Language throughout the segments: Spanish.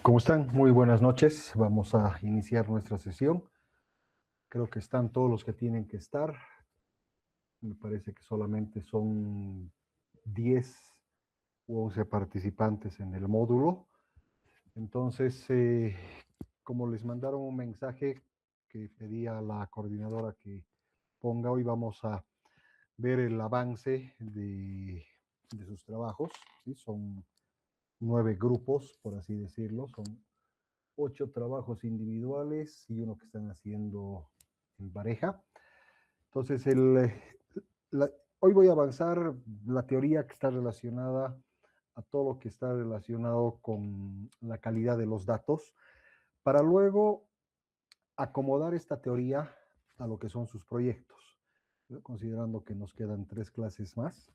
¿Cómo están? Muy buenas noches. Vamos a iniciar nuestra sesión. Creo que están todos los que tienen que estar. Me parece que solamente son 10 u 11 participantes en el módulo. Entonces, como les mandaron un mensaje que pedí a la coordinadora que ponga, hoy vamos a ver el avance de sus trabajos. ¿Sí? Son 9 grupos, por así decirlo. Son 8 trabajos individuales y uno que están haciendo en pareja. Entonces, hoy voy a avanzar la teoría que está relacionada a todo lo que está relacionado con la calidad de los datos, para luego acomodar esta teoría a lo que son sus proyectos, ¿no? Considerando que nos quedan 3 clases más.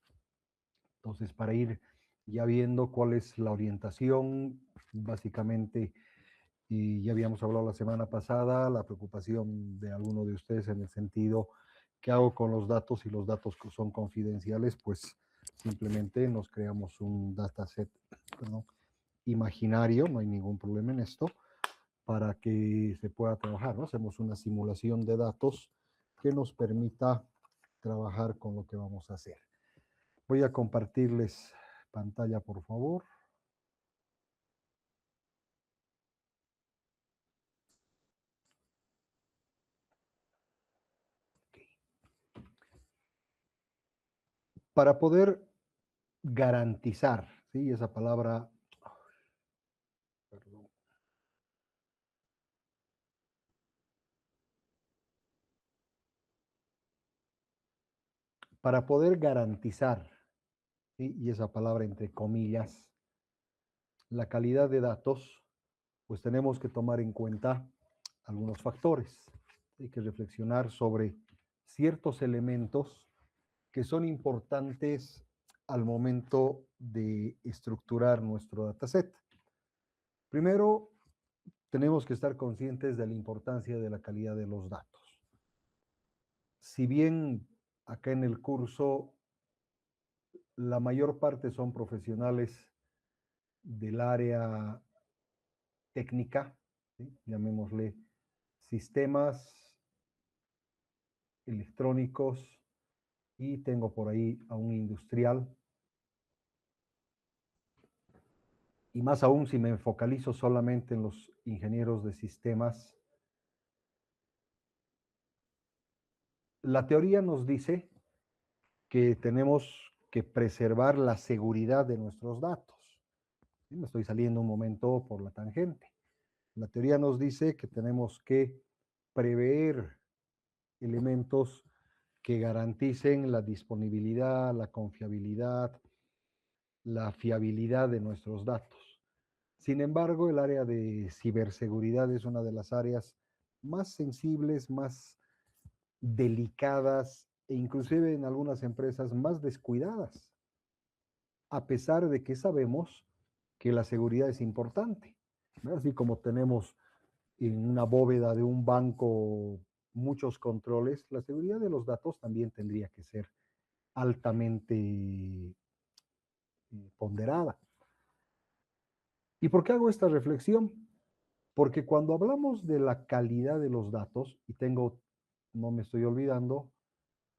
Entonces, para ir ya viendo cuál es la orientación, básicamente. Y ya habíamos hablado la semana pasada, la preocupación de alguno de ustedes en el sentido, ¿qué hago con los datos? Si los datos son confidenciales, pues simplemente nos creamos un dataset, perdón, imaginario, no hay ningún problema en esto, para que se pueda trabajar, ¿no? Hacemos una simulación de datos que nos permita trabajar con lo que vamos a hacer. Voy a compartirles pantalla, por favor. Para poder garantizar, ¿sí? Esa palabra, perdón. Para poder garantizar, ¿sí? Y esa palabra entre comillas, la calidad de datos, pues tenemos que tomar en cuenta algunos factores. Hay que reflexionar sobre ciertos elementos que son importantes al momento de estructurar nuestro dataset. Primero, tenemos que estar conscientes de la importancia de la calidad de los datos. Si bien acá en el curso la mayor parte son profesionales del área técnica, ¿sí? Llamémosle sistemas electrónicos, y tengo por ahí a un industrial, y más aún si me focalizo solamente en los ingenieros de sistemas. La teoría nos dice que tenemos que preservar la seguridad de nuestros datos. ¿Sí? Me estoy saliendo un momento por la tangente. La teoría nos dice que tenemos que prever elementos que garanticen la disponibilidad, la confiabilidad, la fiabilidad de nuestros datos. Sin embargo, el área de ciberseguridad es una de las áreas más sensibles, más delicadas e inclusive en algunas empresas más descuidadas, a pesar de que sabemos que la seguridad es importante, ¿no? Así como tenemos en una bóveda de un banco muchos controles, la seguridad de los datos también tendría que ser altamente ponderada. ¿Y por qué hago esta reflexión? Porque cuando hablamos de la calidad de los datos, y tengo, no me estoy olvidando,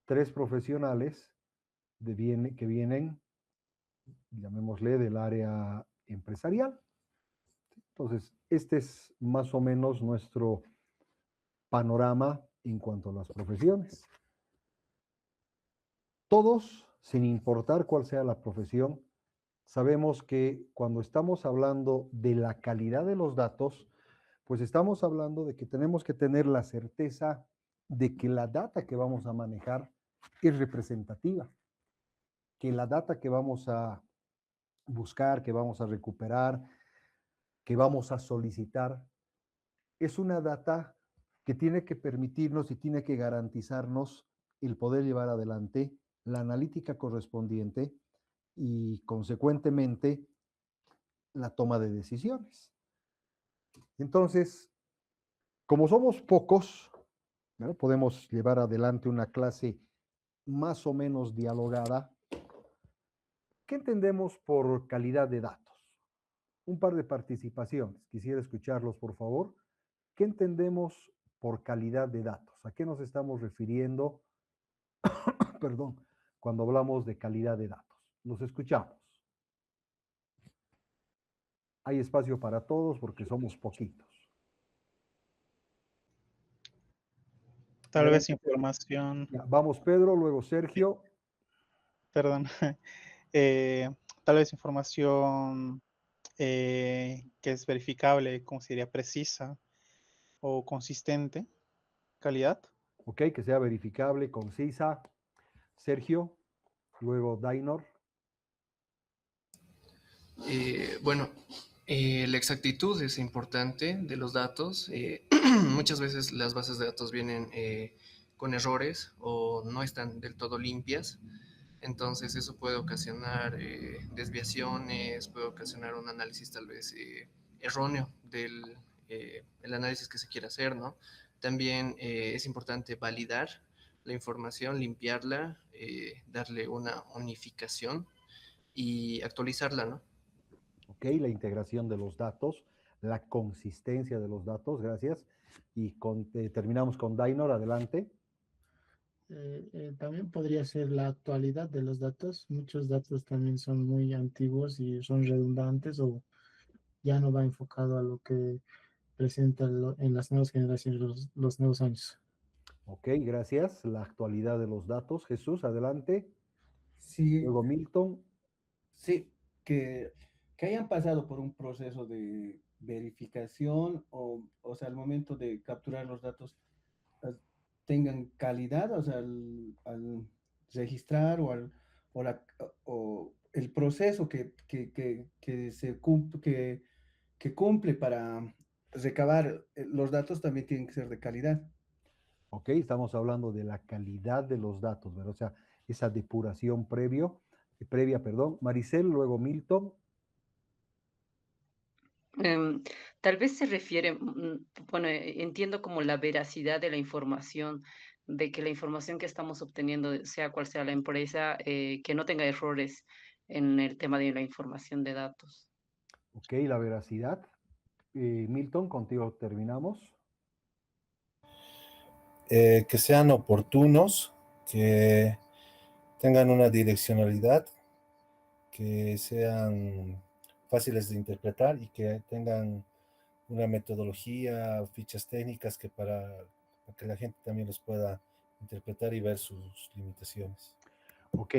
3 profesionales que vienen, llamémosle, del área empresarial. Entonces, este es más o menos nuestro panorama en cuanto a las profesiones. Todos, sin importar cuál sea la profesión, sabemos que cuando estamos hablando de la calidad de los datos, pues estamos hablando de que tenemos que tener la certeza de que la data que vamos a manejar es representativa, que la data que vamos a buscar, que vamos a recuperar, que vamos a solicitar, es una data que tiene que permitirnos y tiene que garantizarnos el poder llevar adelante la analítica correspondiente y, consecuentemente, la toma de decisiones. Entonces, como somos pocos, ¿no? Podemos llevar adelante una clase más o menos dialogada. ¿Qué entendemos por calidad de datos? un par de participaciones. Quisiera escucharlos, por favor. ¿Qué entendemos por calidad de datos? ¿A qué nos estamos refiriendo, perdón, cuando hablamos de calidad de datos? Los escuchamos. Hay espacio para todos porque somos poquitos. Tal vez Adelante. información, Ya, vamos Pedro, luego Sergio. perdón, eh, tal vez información que es verificable, como se diría, precisa o consistente, calidad. Ok, que sea verificable, concisa. Sergio, luego Dainor. Bueno, la exactitud es importante de los datos. Muchas veces las bases de datos vienen con errores o no están del todo limpias. Entonces eso puede ocasionar desviaciones, puede ocasionar un análisis tal vez erróneo del el análisis que se quiere hacer, ¿no? También es importante validar la información, limpiarla, darle una unificación y actualizarla, ¿no? Ok, la integración de los datos, la consistencia de los datos, gracias. Y terminamos con Dainor, adelante. También podría ser la actualidad de los datos. Muchos datos también son muy antiguos y son redundantes o ya no va enfocado a lo que presenta en las nuevas generaciones, los nuevos años. Ok, gracias. La actualidad de los datos. Jesús, adelante. Sí, Luego Milton. sí, que hayan pasado por un proceso de verificación o sea, al momento de capturar los datos eh, tengan calidad, o sea, al registrar o, la, o el proceso que que cumple para recabar los datos también tienen que ser de calidad. Ok, estamos hablando de la calidad de los datos, ¿verdad? O sea, esa depuración previa, perdón. Maricel, luego Milton. Em, Tal vez se refiere, bueno, entiendo como la veracidad de la información, de que la información que estamos obteniendo, sea cual sea la empresa, que no tenga errores en el tema de la información de datos. Ok, la veracidad. Milton, contigo terminamos. Que sean oportunos, que tengan una direccionalidad, que sean fáciles de interpretar y que tengan una metodología, fichas técnicas para que la gente también los pueda interpretar y ver sus limitaciones. Ok,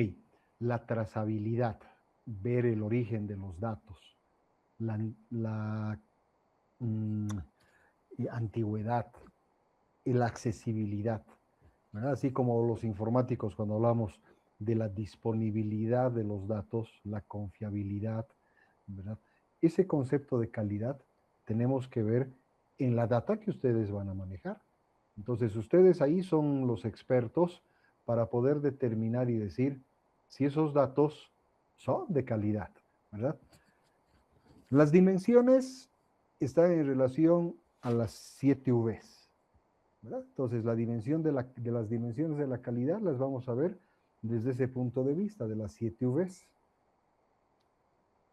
la trazabilidad, ver el origen de los datos, la mm, antigüedad, la accesibilidad, ¿verdad? Así como los informáticos cuando hablamos de la disponibilidad de los datos, la confiabilidad, ¿verdad? Ese concepto de calidad tenemos que ver en la data que ustedes van a manejar. Entonces, ustedes ahí son los expertos para poder determinar y decir si esos datos son de calidad, ¿verdad? Las dimensiones están en relación a las 7 Vs, ¿verdad? Entonces, la dimensión de las dimensiones de la calidad las vamos a ver desde ese punto de vista, de las 7 Vs.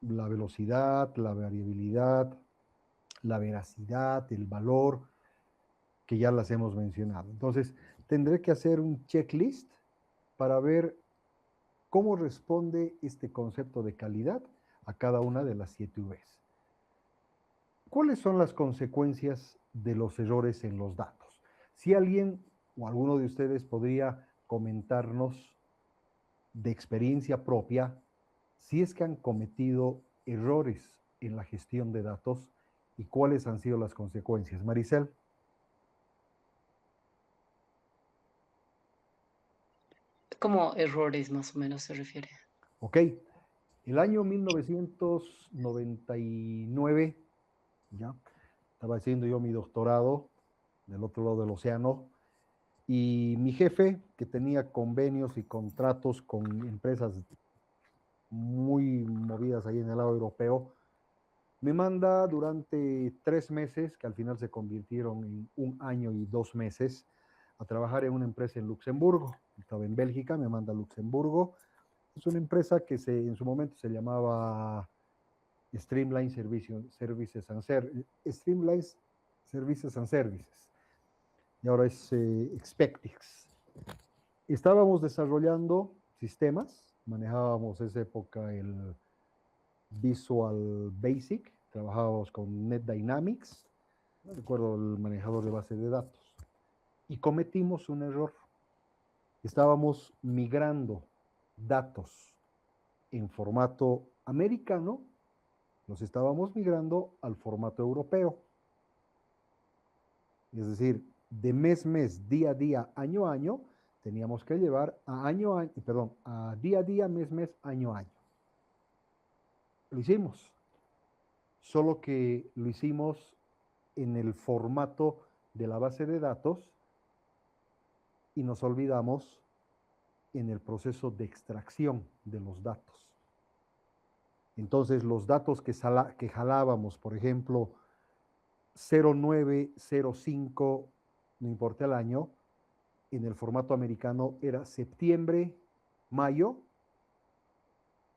La velocidad, la variabilidad, la veracidad, el valor, que ya las hemos mencionado. Entonces, tendré que hacer un checklist para ver cómo responde este concepto de calidad a cada una de las 7 Vs. ¿Cuáles son las consecuencias de los errores en los datos? Si alguien o alguno de ustedes podría comentarnos de experiencia propia si es que han cometido errores en la gestión de datos y cuáles han sido las consecuencias. Maricel. ¿Cómo errores más o menos se refiere? Ok, el año 1999, ya, estaba haciendo yo mi doctorado del otro lado del océano y mi jefe, que tenía convenios y contratos con empresas muy movidas ahí en el lado europeo, me manda durante 3 meses, que al final se convirtieron en 1 año y 2 meses, a trabajar en una empresa en Luxemburgo. Estaba en Bélgica, me manda a Luxemburgo. Es una empresa que en su momento se llamaba Streamline Services and Services. Y ahora es Expectix. Estábamos desarrollando sistemas, manejábamos en esa época el Visual Basic, trabajábamos con NetDynamics, no recuerdo el manejador de base de datos, y cometimos un error. Estábamos migrando datos en formato americano, los estábamos migrando al formato europeo. Es decir, de mes, día a día, año a año, teníamos que llevar a día a día, mes, año a año. Lo hicimos, solo que lo hicimos en el formato de la base de datos y nos olvidamos en el proceso de extracción de los datos. Entonces, los datos que jalábamos, por ejemplo, 0905, no importa el año, en el formato americano era septiembre, mayo,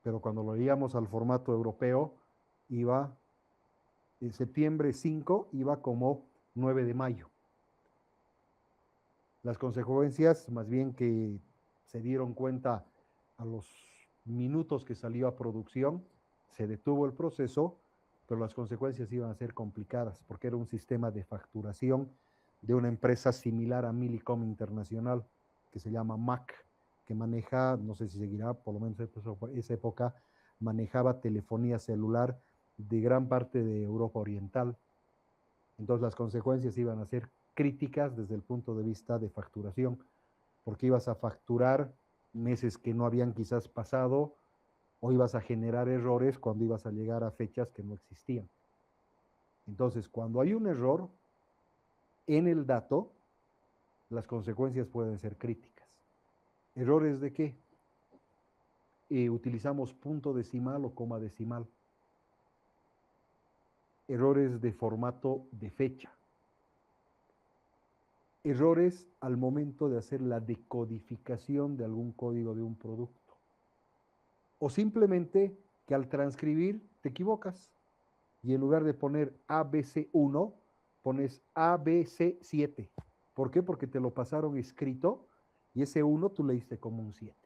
pero cuando lo leíamos al formato europeo, iba, en septiembre 5, iba como 9 de mayo. Las consecuencias, más bien que se dieron cuenta a los minutos que salió a producción, se detuvo el proceso, pero las consecuencias iban a ser complicadas, porque era un sistema de facturación de una empresa similar a Millicom Internacional, que se llama MAC, que maneja, no sé si seguirá, por lo menos en esa época, manejaba telefonía celular de gran parte de Europa Oriental. Entonces las consecuencias iban a ser críticas desde el punto de vista de facturación, porque ibas a facturar meses que no habían quizás pasado, o ibas a generar errores cuando ibas a llegar a fechas que no existían. Entonces, cuando hay un error en el dato, las consecuencias pueden ser críticas. ¿Errores de qué? Utilizamos punto decimal o coma decimal. Errores de formato de fecha. Errores al momento de hacer la decodificación de algún código de un producto. O simplemente que al transcribir te equivocas y en lugar de poner ABC1, pones ABC7. ¿Por qué? Porque te lo pasaron escrito y ese 1 tú leíste como un 7.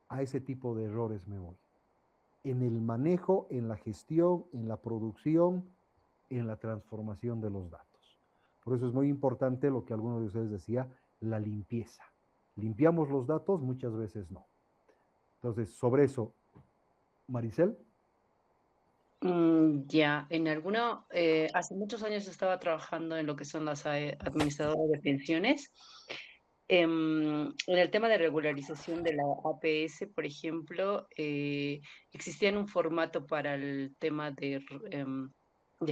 A ese tipo de errores me voy. En el manejo, en la gestión, en la producción, en la transformación de los datos. Por eso es muy importante lo que alguno de ustedes decía, la limpieza. ¿Limpiamos los datos? Muchas veces no. Entonces, sobre eso, Maricel. Ya, hace muchos años estaba trabajando en lo que son las administradoras de pensiones. En el tema de regularización de la APS, por ejemplo, existía un formato para el tema de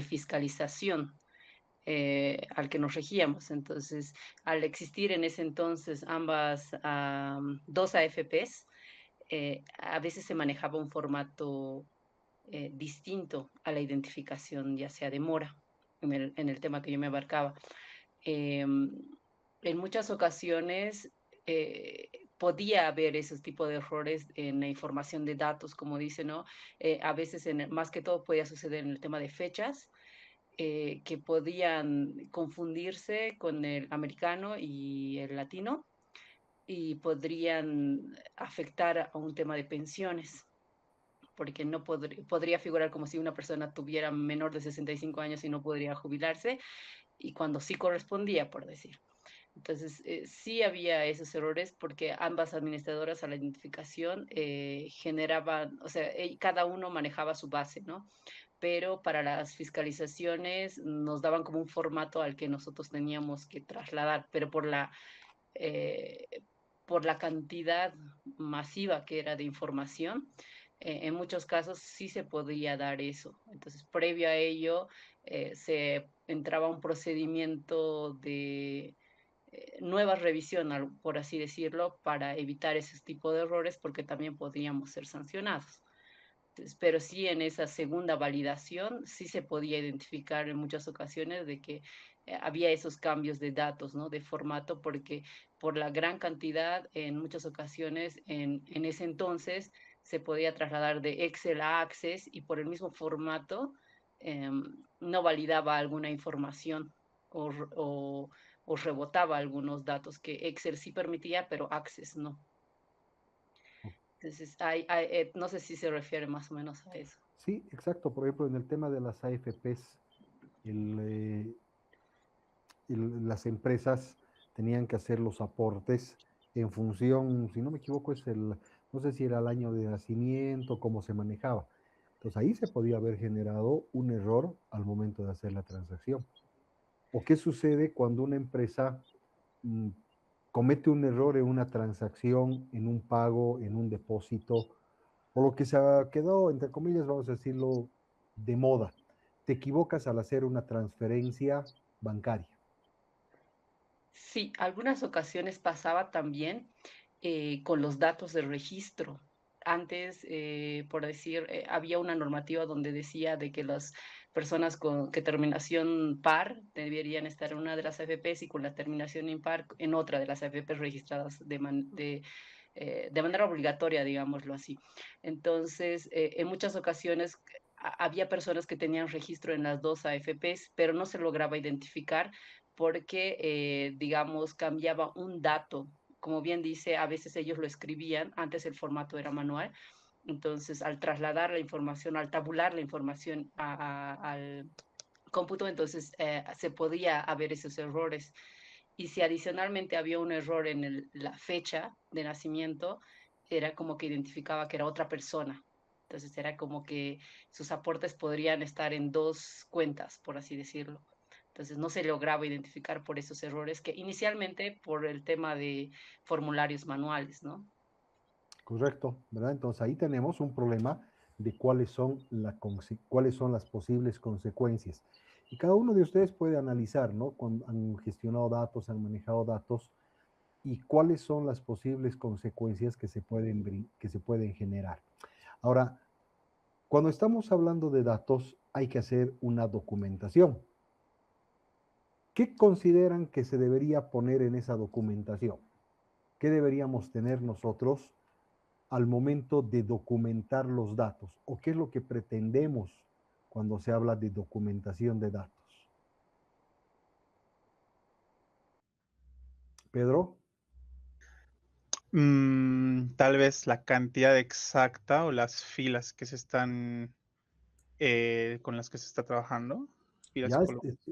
fiscalización al que nos regíamos. Entonces, al existir en ese entonces dos AFPs, a veces se manejaba un formato distinto a la identificación, ya sea de mora, en el tema que yo me abarcaba. En muchas ocasiones podía haber esos tipos de errores en la información de datos, como dice, ¿no? A veces, más que todo, podía suceder en el tema de fechas, que podían confundirse con el americano y el latino y podrían afectar a un tema de pensiones, porque no podría figurar como si una persona tuviera menor de 65 años y no podría jubilarse, y cuando sí correspondía, por decir. Entonces, sí había esos errores porque ambas administradoras a la identificación generaban, o sea, cada uno manejaba su base, ¿no? Pero para las fiscalizaciones nos daban como un formato al que nosotros teníamos que trasladar, pero eh, por la cantidad masiva que era de información, en muchos casos sí se podía dar eso. Entonces, previo a ello, se entraba un procedimiento de nueva revisión, por así decirlo, para evitar ese tipo de errores, porque también podríamos ser sancionados. Entonces, pero sí, en esa segunda validación sí se podía identificar en muchas ocasiones de que había esos cambios de datos, ¿no? De formato, porque por la gran cantidad, en muchas ocasiones, en ese entonces, se podía trasladar de Excel a Access y por el mismo formato no validaba alguna información o, o rebotaba algunos datos que Excel sí permitía, pero Access no. Entonces, no sé si se refiere más o menos a eso. Sí, exacto. Por ejemplo, en el tema de las AFPs, las empresas tenían que hacer los aportes en función, si no me equivoco, no sé si era el año de nacimiento, cómo se manejaba. Entonces ahí se podía haber generado un error al momento de hacer la transacción. ¿O qué sucede cuando una empresa comete un error en una transacción, en un pago, en un depósito, o lo que se ha quedado, entre comillas, vamos a decirlo, de moda? Te equivocas al hacer una transferencia bancaria. Sí, algunas ocasiones pasaba también con los datos de registro. Antes, por decir, había una normativa donde decía de que las personas con que terminación par deberían estar en una de las AFPs y con la terminación impar en otra de las AFPs registradas de manera obligatoria, digámoslo así. Entonces, en muchas ocasiones había personas que tenían registro en las dos AFPs, pero no se lograba identificar porque, digamos, cambiaba un dato. Como bien dice, a veces ellos lo escribían, antes el formato era manual, entonces al trasladar la información, al tabular la información al cómputo, entonces se podía haber esos errores. Y si adicionalmente había un error en la fecha de nacimiento, era como que identificaba que era otra persona. Entonces era como que sus aportes podrían estar en dos cuentas, por así decirlo. Entonces no se lograba identificar por esos errores que inicialmente por el tema de formularios manuales, ¿no? Correcto, ¿verdad? Entonces ahí tenemos un problema de cuáles son las posibles consecuencias. Y cada uno de ustedes puede analizar, ¿no? Cuando han gestionado datos, han manejado datos, y cuáles son las posibles consecuencias que se pueden generar. Ahora, cuando estamos hablando de datos, hay que hacer una documentación. ¿Qué consideran que se debería poner en esa documentación? ¿Qué deberíamos tener nosotros al momento de documentar los datos? ¿O qué es lo que pretendemos cuando se habla de documentación de datos? Pedro. Tal vez la cantidad exacta o las filas que se están con las que se está trabajando.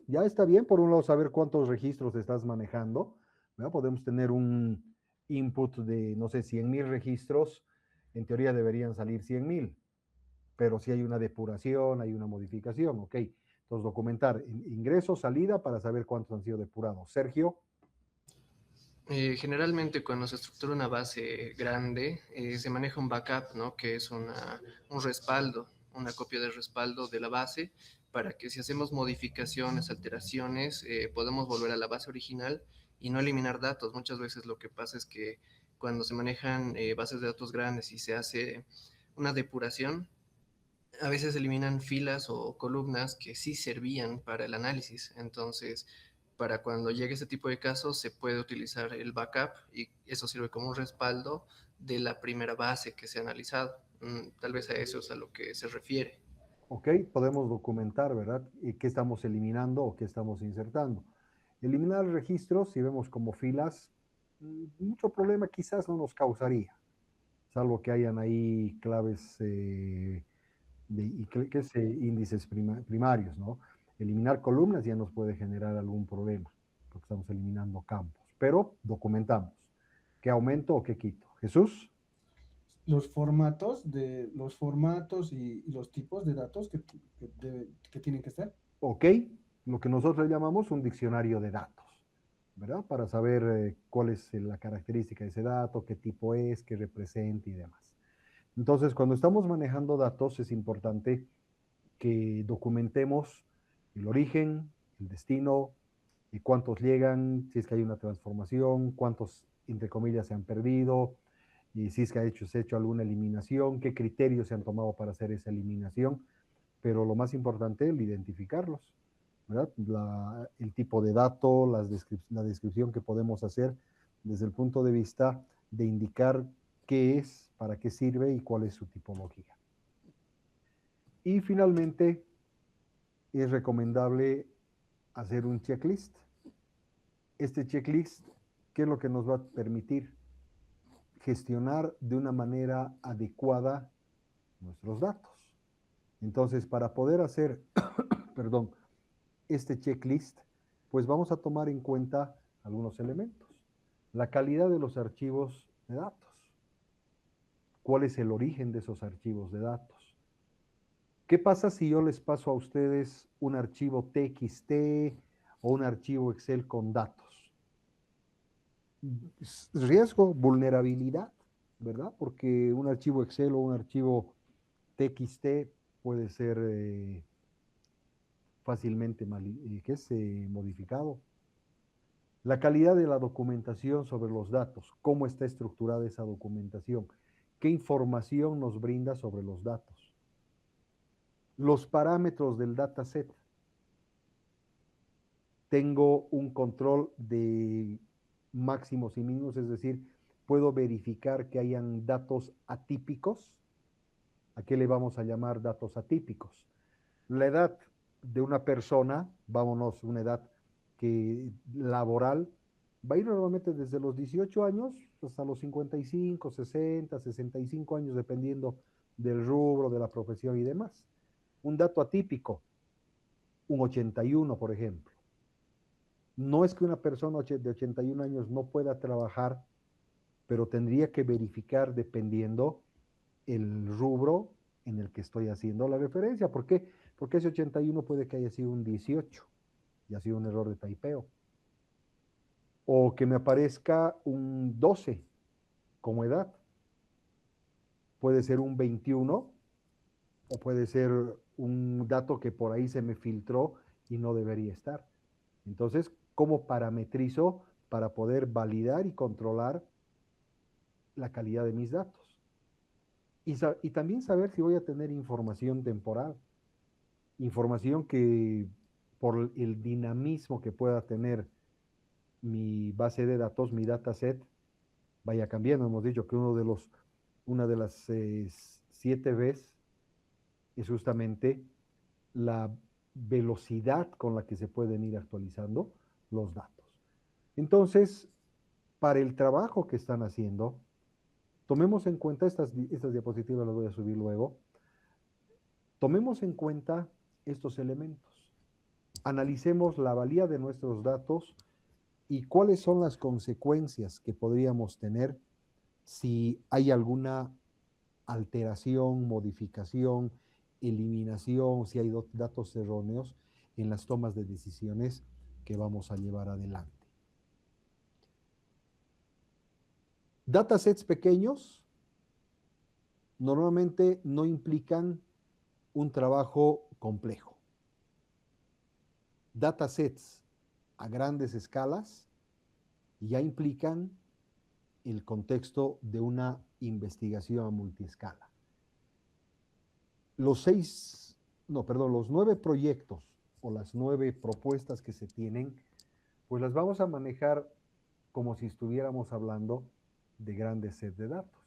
Ya está bien, por un lado, saber cuántos registros estás manejando, ¿verdad? Podemos tener un input de, no sé, 100,000 registros, en teoría deberían salir 100,000, pero si hay una depuración, hay una modificación, ok. Entonces, documentar ingreso, salida, para saber cuántos han sido depurados. Sergio. Generalmente cuando se estructura una base grande, se maneja un backup, ¿no? Que es un respaldo, una copia de respaldo de la base, para que si hacemos modificaciones, alteraciones, podemos volver a la base original y no eliminar datos. Muchas veces lo que pasa es que cuando se manejan bases de datos grandes y se hace una depuración, a veces se eliminan filas o columnas que sí servían para el análisis. Entonces, para cuando llegue ese tipo de casos, se puede utilizar el backup y eso sirve como un respaldo de la primera base que se ha analizado. Tal vez a eso es a lo que se refiere. Ok, podemos documentar, ¿verdad? ¿Y qué estamos eliminando o qué estamos insertando? Eliminar registros, si vemos como filas, mucho problema quizás no nos causaría, salvo que hayan ahí claves que es índices primarios, ¿no? Eliminar columnas ya nos puede generar algún problema, porque estamos eliminando campos, pero documentamos. ¿Qué aumento o qué quito? Jesús. Los formatos y los tipos de datos que tienen que estar. Ok, lo que nosotros llamamos un diccionario de datos, ¿verdad? Para saber cuál es la característica de ese dato, qué tipo es, qué representa y demás. Entonces, cuando estamos manejando datos, es importante que documentemos el origen, el destino, y cuántos llegan, si es que hay una transformación, cuántos, entre comillas, se han perdido, y si es que se ha hecho alguna eliminación, qué criterios se han tomado para hacer esa eliminación, pero lo más importante, el identificarlos, ¿verdad? El tipo de dato, la descripción que podemos hacer desde el punto de vista de indicar qué es, para qué sirve y cuál es su tipología. Y finalmente, es recomendable hacer un checklist. Este checklist, ¿qué es lo que nos va a permitir? Gestionar de una manera adecuada nuestros datos. Entonces, para poder hacer, perdón, este checklist, pues vamos a tomar en cuenta algunos elementos. La calidad de los archivos de datos. ¿Cuál es el origen de esos archivos de datos? ¿Qué pasa si yo les paso a ustedes un archivo TXT o un archivo Excel con datos? Riesgo, vulnerabilidad, ¿verdad? Porque un archivo Excel o un archivo TXT puede ser fácilmente modificado. La calidad de la documentación sobre los datos, cómo está estructurada esa documentación, qué información nos brinda sobre los datos. Los parámetros del dataset. Tengo un control de máximos y mínimos, es decir, puedo verificar que hayan datos atípicos. ¿A qué le vamos a llamar datos atípicos? La edad de una persona, vámonos, una edad laboral, va a ir normalmente desde los 18 años hasta los 55, 60, 65 años, dependiendo del rubro, de la profesión y demás. Un dato atípico, un 81, por ejemplo. No es que una persona de 81 años no pueda trabajar, pero tendría que verificar dependiendo el rubro en el que estoy haciendo la referencia. ¿Por qué? Porque ese 81 puede que haya sido un 18 y ha sido un error de typeo. O que me aparezca un 12 como edad. Puede ser un 21 o puede ser un dato que por ahí se me filtró y no debería estar. Entonces, ¿cómo parametrizo para poder validar y controlar la calidad de mis datos? Y también saber si voy a tener información temporal. Información que por el dinamismo que pueda tener mi base de datos, mi dataset, vaya cambiando. Hemos dicho que una de las 7 Bs es justamente la velocidad con la que se pueden ir actualizando los datos. Entonces, para el trabajo que están haciendo, tomemos en cuenta, estas diapositivas las voy a subir luego, tomemos en cuenta estos elementos. Analicemos la valía de nuestros datos y cuáles son las consecuencias que podríamos tener si hay alguna alteración, modificación, eliminación, si hay datos erróneos en las tomas de decisiones que vamos a llevar adelante. Datasets pequeños normalmente no implican un trabajo complejo. Datasets a grandes escalas ya implican el contexto de una investigación a multiescala. Los 9 proyectos o las 9 propuestas que se tienen, pues las vamos a manejar como si estuviéramos hablando de grandes sets de datos,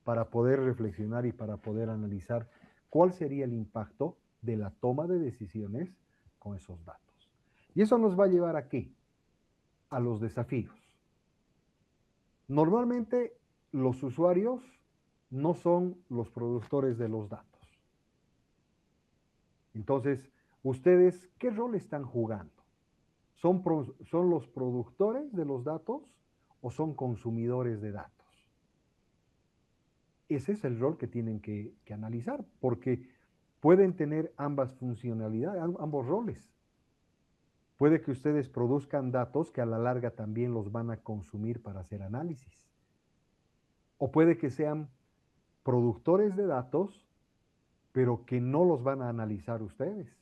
para poder reflexionar y para poder analizar cuál sería el impacto de la toma de decisiones con esos datos. Y eso nos va a llevar ¿a qué? A los desafíos. Normalmente los usuarios no son los productores de los datos. Entonces, ¿ustedes qué rol están jugando? ¿Son los productores de los datos o son consumidores de datos? Ese es el rol que tienen que analizar, porque pueden tener ambas funcionalidades, ambos roles. Puede que ustedes produzcan datos que a la larga también los van a consumir para hacer análisis. O puede que sean productores de datos, pero que no los van a analizar ustedes.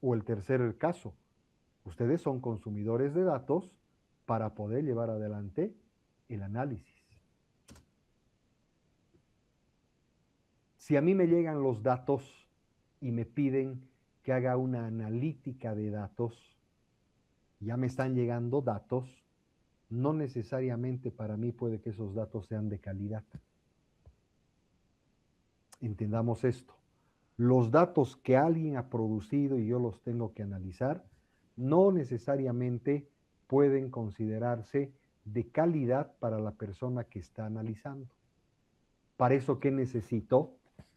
O el tercer caso, ustedes son consumidores de datos para poder llevar adelante el análisis. Si a mí me llegan los datos y me piden que haga una analítica de datos, ya me están llegando datos no necesariamente para mí puede que esos datos sean de calidad. Entendamos esto. Los datos que alguien ha producido y yo los tengo que analizar, no necesariamente pueden considerarse de calidad para la persona que está analizando. Para eso, ¿qué necesito?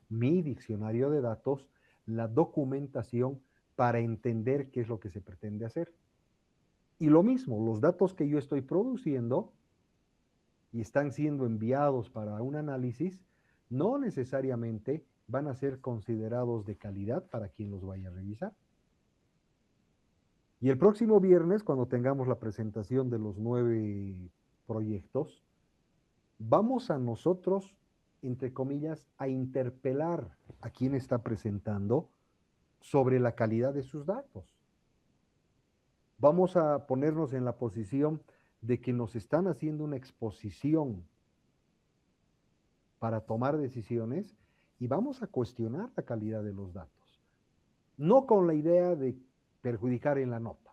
Mi diccionario de datos, la documentación para entender qué es lo que se pretende hacer. Y lo mismo, los datos que yo estoy produciendo y están siendo enviados para un análisis, no necesariamente van a ser considerados de calidad para quien los vaya a revisar. Y el próximo viernes, cuando tengamos la presentación de los 9 proyectos, vamos a nosotros, entre comillas, a interpelar a quien está presentando sobre la calidad de sus datos. Vamos a ponernos en la posición de que nos están haciendo una exposición para tomar decisiones y vamos a cuestionar la calidad de los datos. No con la idea de perjudicar en la nota.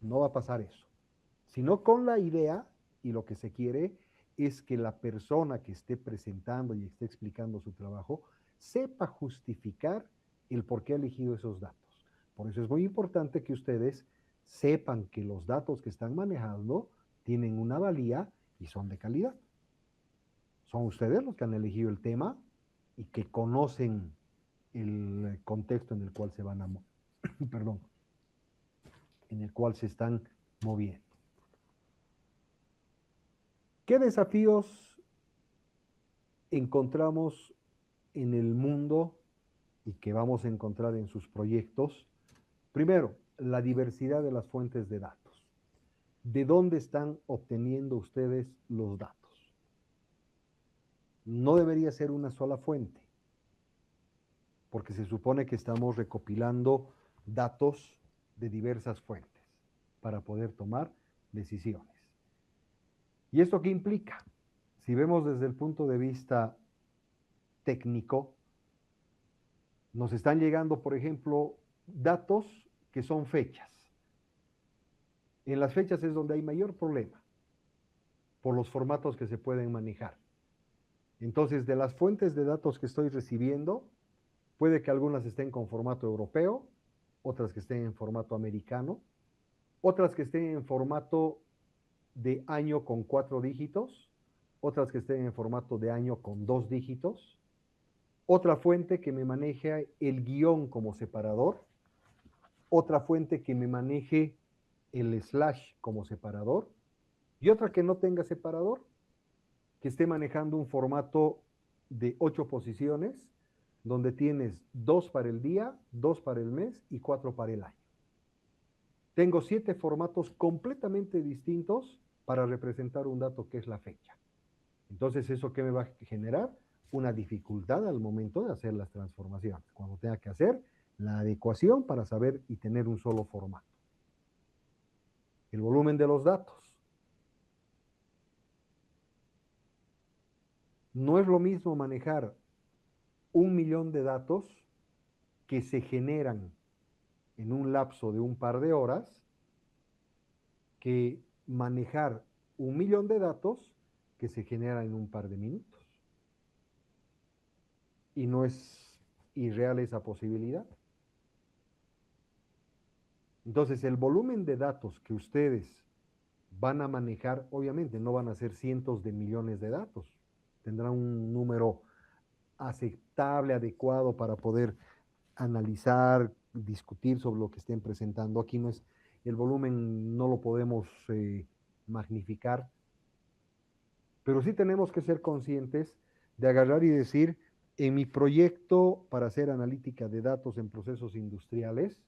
No va a pasar eso. Sino con la idea, y lo que se quiere, es que la persona que esté presentando y esté explicando su trabajo sepa justificar el por qué ha elegido esos datos. Por eso es muy importante que ustedes sepan que los datos que están manejando tienen una valía y son de calidad. Son ustedes los que han elegido el tema y que conocen el contexto en el cual se van a perdón, en el cual se están moviendo. ¿Qué desafíos encontramos en el mundo y que vamos a encontrar en sus proyectos? Primero, la diversidad de las fuentes de datos. ¿De dónde están obteniendo ustedes los datos? No debería ser una sola fuente, porque se supone que estamos recopilando datos de diversas fuentes para poder tomar decisiones. ¿Y esto qué implica? Si vemos desde el punto de vista técnico, nos están llegando, por ejemplo, datos que son fechas. En las fechas es donde hay mayor problema, por los formatos que se pueden manejar. Entonces, de las fuentes de datos que estoy recibiendo, puede que algunas estén con formato europeo, otras que estén en formato americano, otras que estén en formato de año con 4 dígitos, otras que estén en formato de año con 2 dígitos, otra fuente que me maneje el guión como separador, otra fuente que me maneje el slash como separador, y otra que no tenga separador, que esté manejando un formato de 8 posiciones, donde tienes 2 para el día, 2 para el mes y 4 para el año. Tengo 7 formatos completamente distintos para representar un dato que es la fecha. Entonces, ¿eso qué me va a generar? Una dificultad al momento de hacer las transformaciones, cuando tenga que hacer la adecuación para saber y tener un solo formato. El volumen de los datos. No es lo mismo manejar 1.000.000 de datos que se generan en un lapso de un par de horas que manejar 1.000.000 de datos que se generan en un par de minutos. Y no es irreal esa posibilidad. Entonces, el volumen de datos que ustedes van a manejar, obviamente no van a ser cientos de millones de datos. Tendrán un número aceptable, adecuado para poder analizar, discutir sobre lo que estén presentando. Aquí no es, el volumen no lo podemos magnificar, pero sí tenemos que ser conscientes de agarrar y decir, en mi proyecto para hacer analítica de datos en procesos industriales,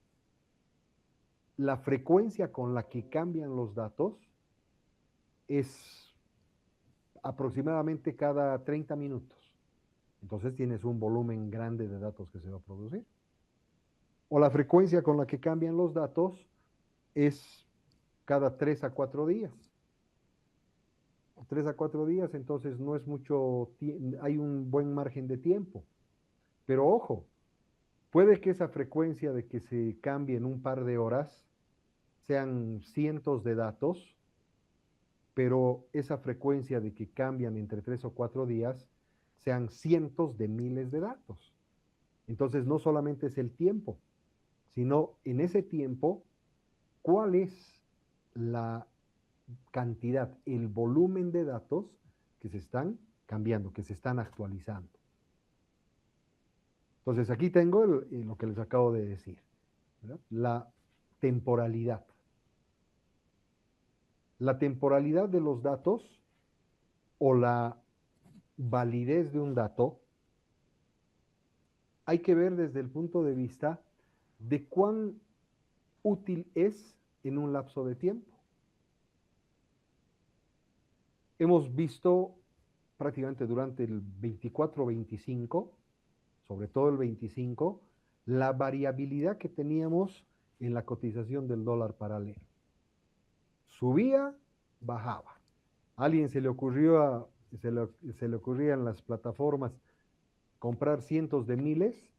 la frecuencia con la que cambian los datos es aproximadamente cada 30 minutos. Entonces tienes un volumen grande de datos que se va a producir. O la frecuencia con la que cambian los datos es cada 3 a 4 días. 3 a 4 días, entonces no es mucho, hay un buen margen de tiempo. Pero ojo, puede que esa frecuencia de que se cambie en un par de horas sean cientos de datos, pero esa frecuencia de que cambian entre 3 o 4 días sean cientos de miles de datos. Entonces no solamente es el tiempo, sino en ese tiempo, ¿cuál es la cantidad, el volumen de datos que se están cambiando, que se están actualizando? Entonces aquí tengo lo que les acabo de decir, ¿verdad? La temporalidad. La temporalidad de los datos o la validez de un dato hay que ver desde el punto de vista de cuán útil es en un lapso de tiempo. Hemos visto prácticamente durante el 24-25, sobre todo el 25, la variabilidad que teníamos en la cotización del dólar paralelo. Subía, bajaba. A alguien se le ocurría en las plataformas comprar cientos de miles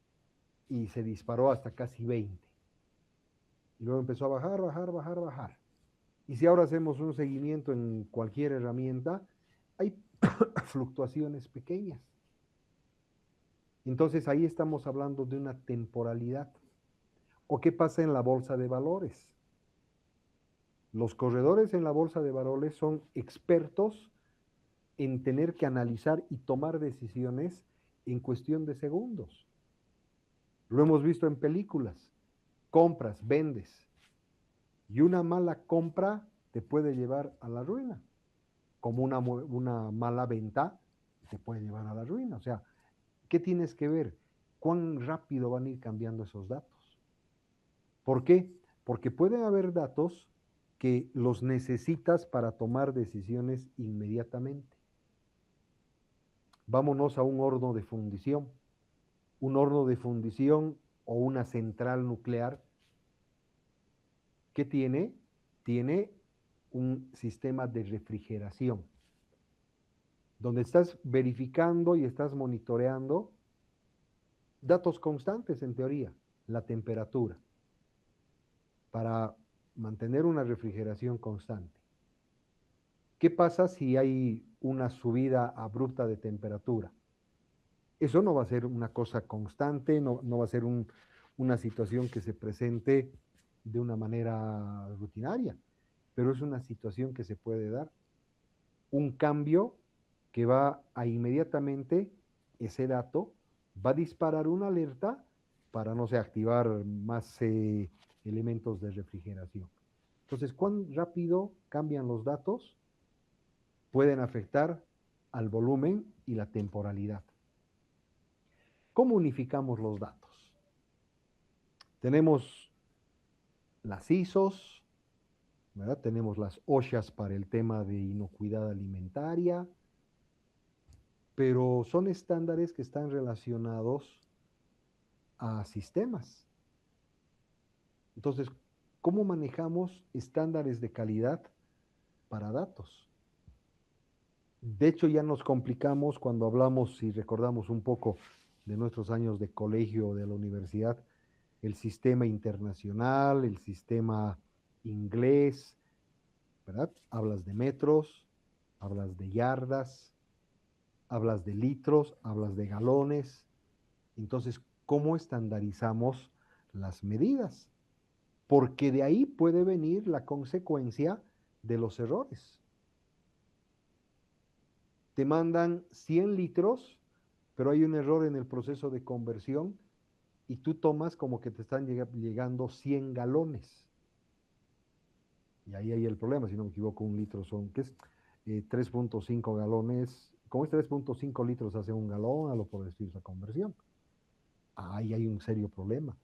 y se disparó hasta casi 20. Y luego empezó a bajar, bajar, bajar, bajar. Y si ahora hacemos un seguimiento en cualquier herramienta, hay fluctuaciones pequeñas. Entonces ahí estamos hablando de una temporalidad. ¿O qué pasa en la bolsa de valores? Los corredores en la bolsa de valores son expertos en tener que analizar y tomar decisiones en cuestión de segundos. Lo hemos visto en películas. Compras, vendes. Y una mala compra te puede llevar a la ruina. Como una mala venta te puede llevar a la ruina. O sea, ¿qué tienes que ver? ¿Cuán rápido van a ir cambiando esos datos? ¿Por qué? Porque pueden haber datos que los necesitas para tomar decisiones inmediatamente. Vámonos a un horno de fundición. Un horno de fundición o una central nuclear, ¿qué tiene? Tiene un sistema de refrigeración, donde estás verificando y estás monitoreando datos constantes en teoría, la temperatura, para mantener una refrigeración constante. ¿Qué pasa si hay una subida abrupta de temperatura? Eso no va a ser una cosa constante, no va a ser una situación que se presente de una manera rutinaria, pero es una situación que se puede dar. Un cambio que va a inmediatamente, ese dato, va a disparar una alerta para, no sé, activar más elementos de refrigeración. Entonces, ¿cuán rápido cambian los datos? Pueden afectar al volumen y la temporalidad. ¿Cómo unificamos los datos? Tenemos las ISOs, ¿verdad? Tenemos las OSHAs para el tema de inocuidad alimentaria, pero son estándares que están relacionados a sistemas. Entonces, ¿cómo manejamos estándares de calidad para datos? De hecho, ya nos complicamos cuando hablamos, si recordamos un poco de nuestros años de colegio o de la universidad, el sistema internacional, el sistema inglés, ¿verdad? Hablas de metros, hablas de yardas, hablas de litros, hablas de galones. Entonces, ¿cómo estandarizamos las medidas? Porque de ahí puede venir la consecuencia de los errores. Te mandan 100 litros, pero hay un error en el proceso de conversión y tú tomas como que te están llegando 100 galones. Y ahí hay el problema, si no me equivoco, un litro son, ¿qué es? 3.5 galones. ¿Cómo es 3.5 litros hace un galón? A lo por decir esa conversión. Ahí hay un serio problema.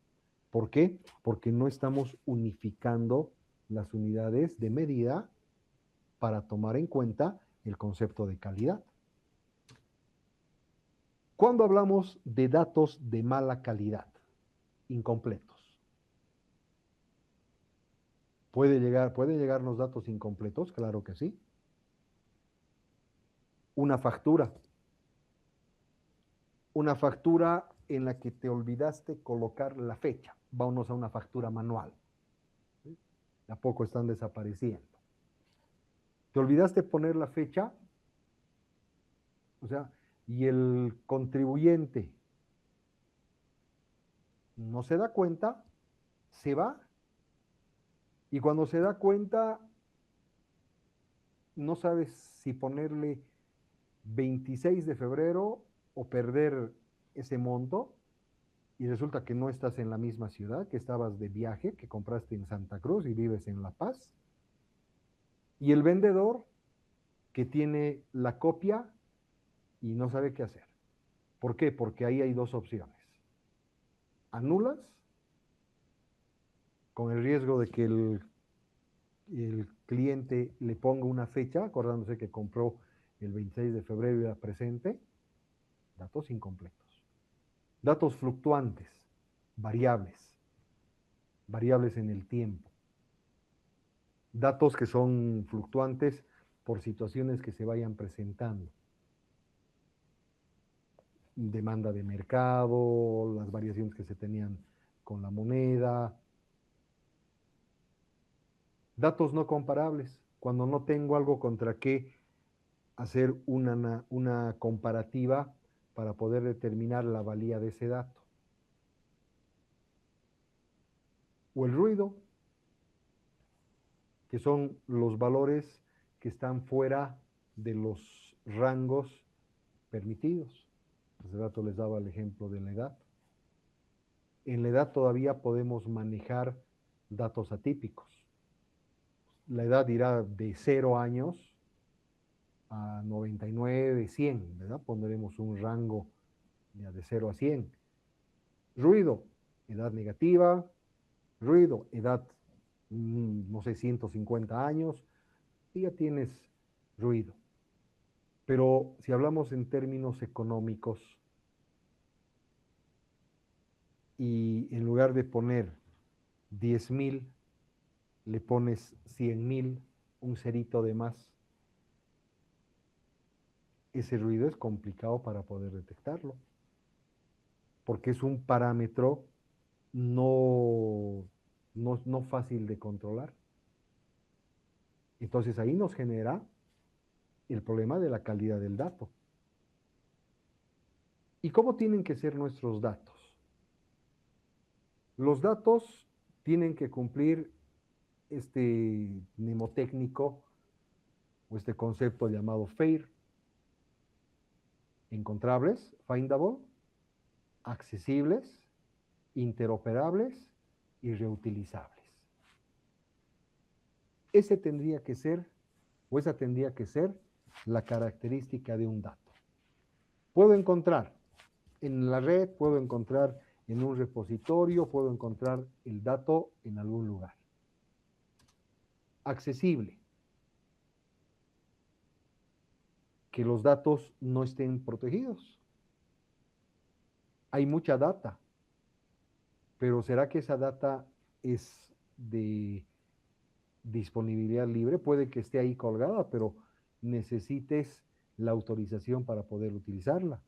¿Por qué? Porque no estamos unificando las unidades de medida para tomar en cuenta el concepto de calidad. Cuando hablamos de datos de mala calidad, incompletos, ¿pueden llegarnos datos incompletos? Claro que sí. Una factura en la que te olvidaste colocar la fecha. Vámonos a una factura manual. ¿A poco están desapareciendo? ¿Te olvidaste poner la fecha? O sea, y el contribuyente no se da cuenta, se va, y cuando se da cuenta, no sabes si ponerle 26 de febrero o perder ese monto, y resulta que no estás en la misma ciudad, que estabas de viaje, que compraste en Santa Cruz y vives en La Paz, y el vendedor que tiene la copia y no sabe qué hacer. ¿Por qué? Porque ahí hay dos opciones. Anulas, con el riesgo de que el cliente le ponga una fecha, acordándose que compró el 26 de febrero y era presente, datos incompletos. Datos fluctuantes, variables, variables en el tiempo. Datos que son fluctuantes por situaciones que se vayan presentando. Demanda de mercado, las variaciones que se tenían con la moneda. Datos no comparables, cuando no tengo algo contra qué hacer una comparativa para poder determinar la valía de ese dato. O el ruido, que son los valores que están fuera de los rangos permitidos. Hace rato les daba el ejemplo de la edad. En la edad todavía podemos manejar datos atípicos. La edad irá de 0 años a 99, 100, ¿verdad? Pondremos un rango de 0 a 100. Ruido, edad negativa. Ruido, edad, no sé, 150 años. Y ya tienes ruido. Pero si hablamos en términos económicos, y en lugar de poner 10,000, le pones 100,000, un cerito de más, ese ruido es complicado para poder detectarlo, porque es un parámetro no fácil de controlar. Entonces ahí nos genera el problema de la calidad del dato. ¿Y cómo tienen que ser nuestros datos? Los datos tienen que cumplir este mnemotécnico o este concepto llamado FAIR: encontrables, findable, accesibles, interoperables y reutilizables. Ese tendría que ser, o esa tendría que ser la característica de un dato. Puedo encontrar en la red, puedo encontrar en un repositorio, puedo encontrar el dato en algún lugar. Accesible. Que los datos no estén protegidos. Hay mucha data, pero ¿será que esa data es de disponibilidad libre? Puede que esté ahí colgada, pero necesites la autorización para poder utilizarla.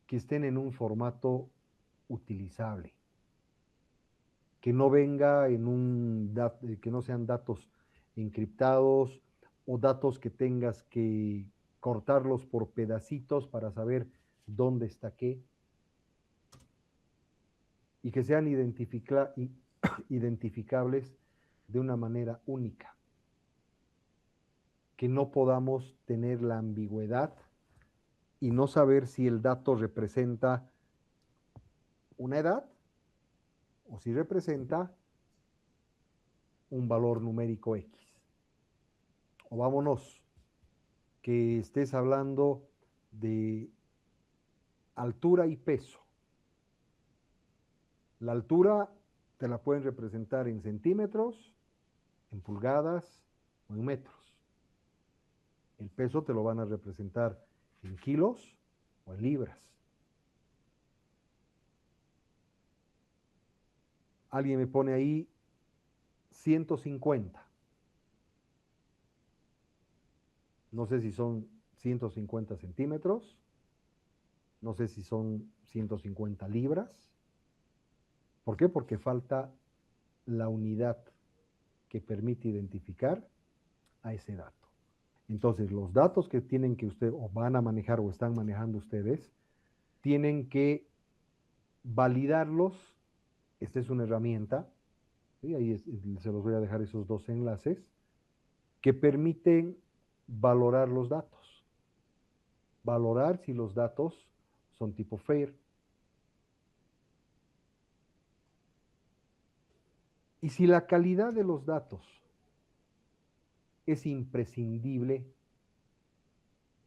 Que estén en un formato utilizable. Que no venga en que no sean datos encriptados o datos que tengas que cortarlos por pedacitos para saber dónde está qué. Y que sean identificables de una manera única. Que no podamos tener la ambigüedad y no saber si el dato representa una edad o si representa un valor numérico X. O vámonos, que estés hablando de altura y peso. La altura te la pueden representar en centímetros, en pulgadas o en metros. El peso te lo van a representar en kilos o en libras. Alguien me pone ahí 150. No sé si son 150 centímetros, no sé si son 150 libras. ¿Por qué? Porque falta la unidad que permite identificar a ese dato. Entonces, los datos que tienen que usted o van a manejar o están manejando ustedes, tienen que validarlos. Esta es una herramienta, ¿sí? Ahí se los voy a dejar esos dos enlaces, que permiten valorar los datos. Valorar si los datos son tipo FAIR. Y si la calidad de los datos es imprescindible,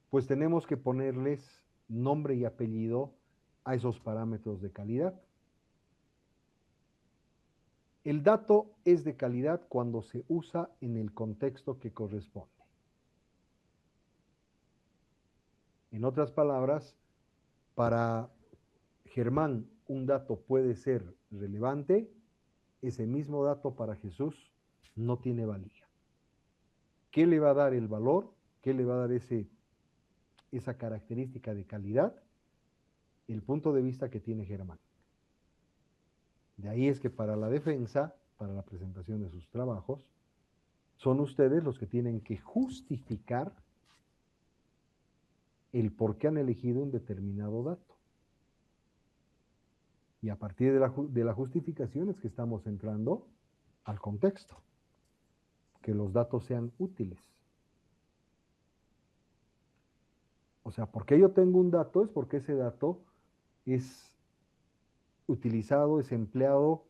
pues tenemos que ponerles nombre y apellido a esos parámetros de calidad. El dato es de calidad cuando se usa en el contexto que corresponde. En otras palabras, para Germán un dato puede ser relevante, ese mismo dato para Jesús no tiene valía. ¿Qué le va a dar el valor? ¿Qué le va a dar esa característica de calidad? El punto de vista que tiene Germán. De ahí es que para la defensa, para la presentación de sus trabajos, son ustedes los que tienen que justificar el por qué han elegido un determinado dato. Y a partir de la justificación es que estamos entrando al contexto. Que los datos sean útiles. O sea, ¿por qué yo tengo un dato? Es porque ese dato es utilizado, es empleado,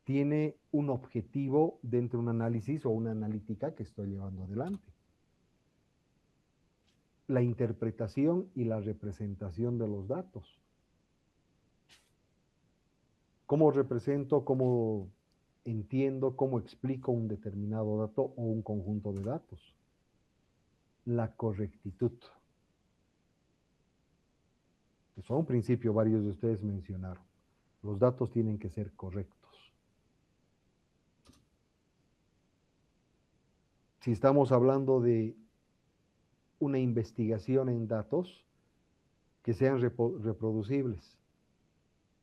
tiene un objetivo dentro de un análisis o una analítica que estoy llevando adelante. La interpretación y la representación de los datos. ¿Cómo represento, cómo entiendo, cómo explico un determinado dato o un conjunto de datos? La correctitud. Eso a un principio varios de ustedes mencionaron. Los datos tienen que ser correctos. Si estamos hablando de una investigación en datos, que sean reproducibles.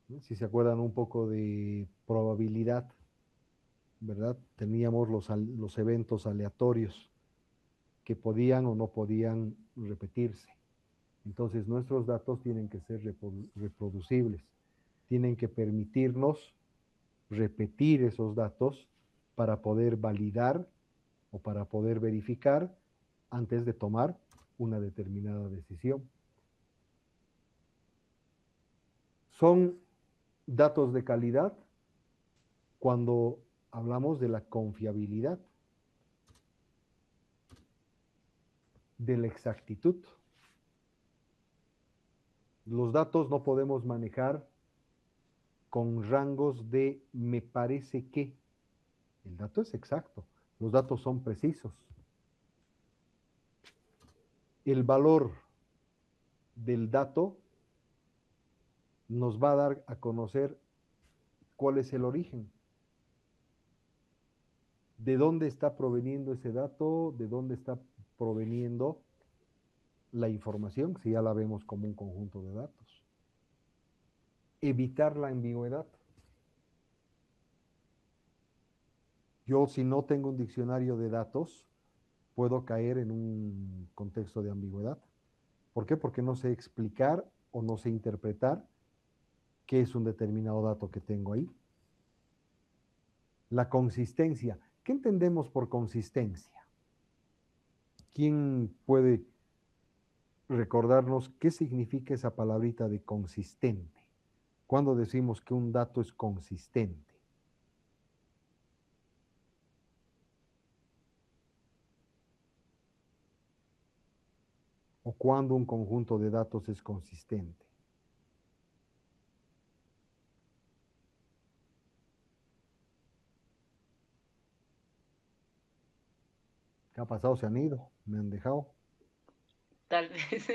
¿No? Si se acuerdan un poco de probabilidad, ¿verdad? Teníamos los eventos aleatorios que podían o no podían repetirse. Entonces nuestros datos tienen que ser reproducibles. Tienen que permitirnos repetir esos datos para poder validar o para poder verificar antes de tomar una determinada decisión. Son datos de calidad cuando hablamos de la confiabilidad, de la exactitud. Los datos no podemos manejar con rangos de me parece que. El dato es exacto, los datos son precisos. El valor del dato nos va a dar a conocer cuál es el origen. ¿De dónde está proveniendo ese dato? ¿De dónde está proveniendo la información? Si ya la vemos como un conjunto de datos. Evitar la ambigüedad. Yo, si no tengo un diccionario de datos, puedo caer en un contexto de ambigüedad. ¿Por qué? Porque no sé explicar o no sé interpretar qué es un determinado dato que tengo ahí. La consistencia. ¿Qué entendemos por consistencia? ¿Quién puede recordarnos qué significa esa palabrita de consistente? ¿Cuándo decimos que un dato es consistente? ¿O cuándo un conjunto de datos es consistente? ¿Qué ha pasado? Se han ido, me han dejado. Tal vez,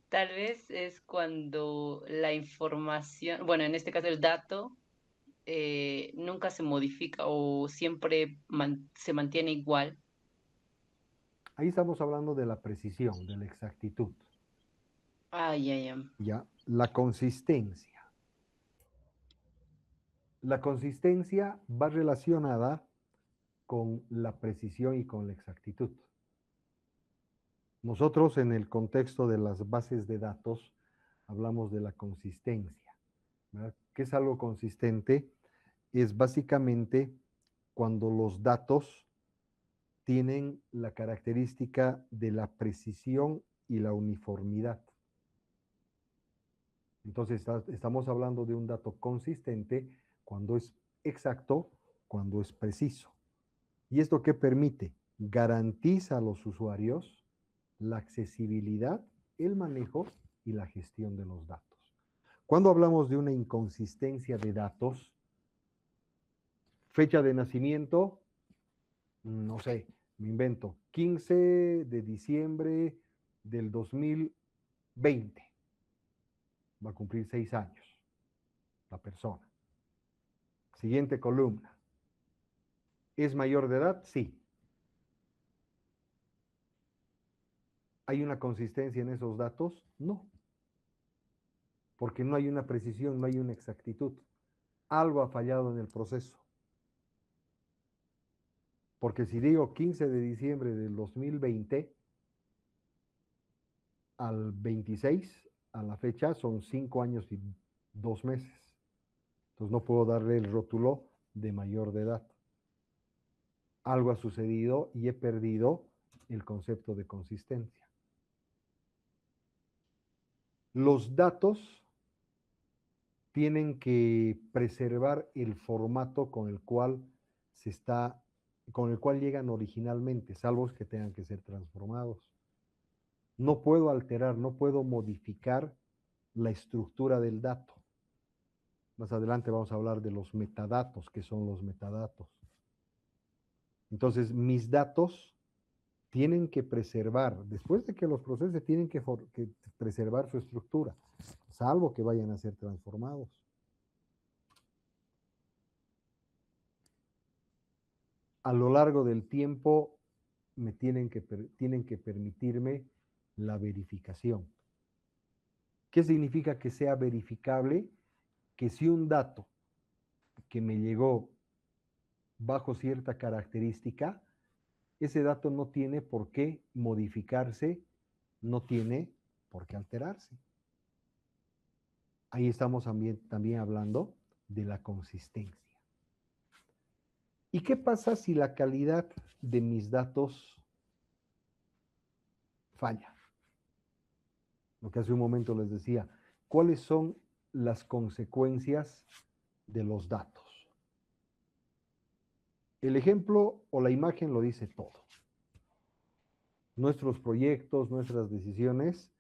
tal vez es cuando la información, bueno, en este caso el dato, nunca se modifica o siempre se mantiene igual. Ahí estamos hablando de la precisión, de la exactitud. Ah, ya, ya. Ya, la consistencia. La consistencia va relacionada con la precisión y con la exactitud. Nosotros en el contexto de las bases de datos hablamos de la consistencia, ¿verdad? ¿Qué es algo consistente? Es básicamente cuando los datos tienen la característica de la precisión y la uniformidad. Entonces estamos hablando de un dato consistente cuando es exacto, cuando es preciso. ¿Y esto qué permite? Garantiza a los usuarios la accesibilidad, el manejo y la gestión de los datos. Cuando hablamos de una inconsistencia de datos, fecha de nacimiento, no sé, me invento, 15 de diciembre del 2020. Va a cumplir 6 años la persona. Siguiente columna. ¿Es mayor de edad? Sí. ¿Hay una consistencia en esos datos? No. Porque no hay una precisión, no hay una exactitud. Algo ha fallado en el proceso. Porque si digo 15 de diciembre del 2020 al 26, a la fecha son 5 años y 2 meses. Entonces no puedo darle el rótulo de mayor de edad. Algo ha sucedido y he perdido el concepto de consistencia. Los datos tienen que preservar el formato con el cual llegan originalmente, salvo que tengan que ser transformados. No puedo alterar, no puedo modificar la estructura del dato. Más adelante vamos a hablar de los metadatos, que son los metadatos. Entonces, mis datos tienen que preservar, después de que los procese, tienen que preservar su estructura, salvo que vayan a ser transformados. A lo largo del tiempo tienen que permitirme la verificación. ¿Qué significa que sea verificable? Que si un dato que me llegó bajo cierta característica, ese dato no tiene por qué modificarse, no tiene por qué alterarse. Ahí estamos también hablando de la consistencia. ¿Y qué pasa si la calidad de mis datos falla? Lo que hace un momento les decía, ¿cuáles son las consecuencias de los datos? El ejemplo o la imagen lo dice todo. Nuestros proyectos, nuestras decisiones,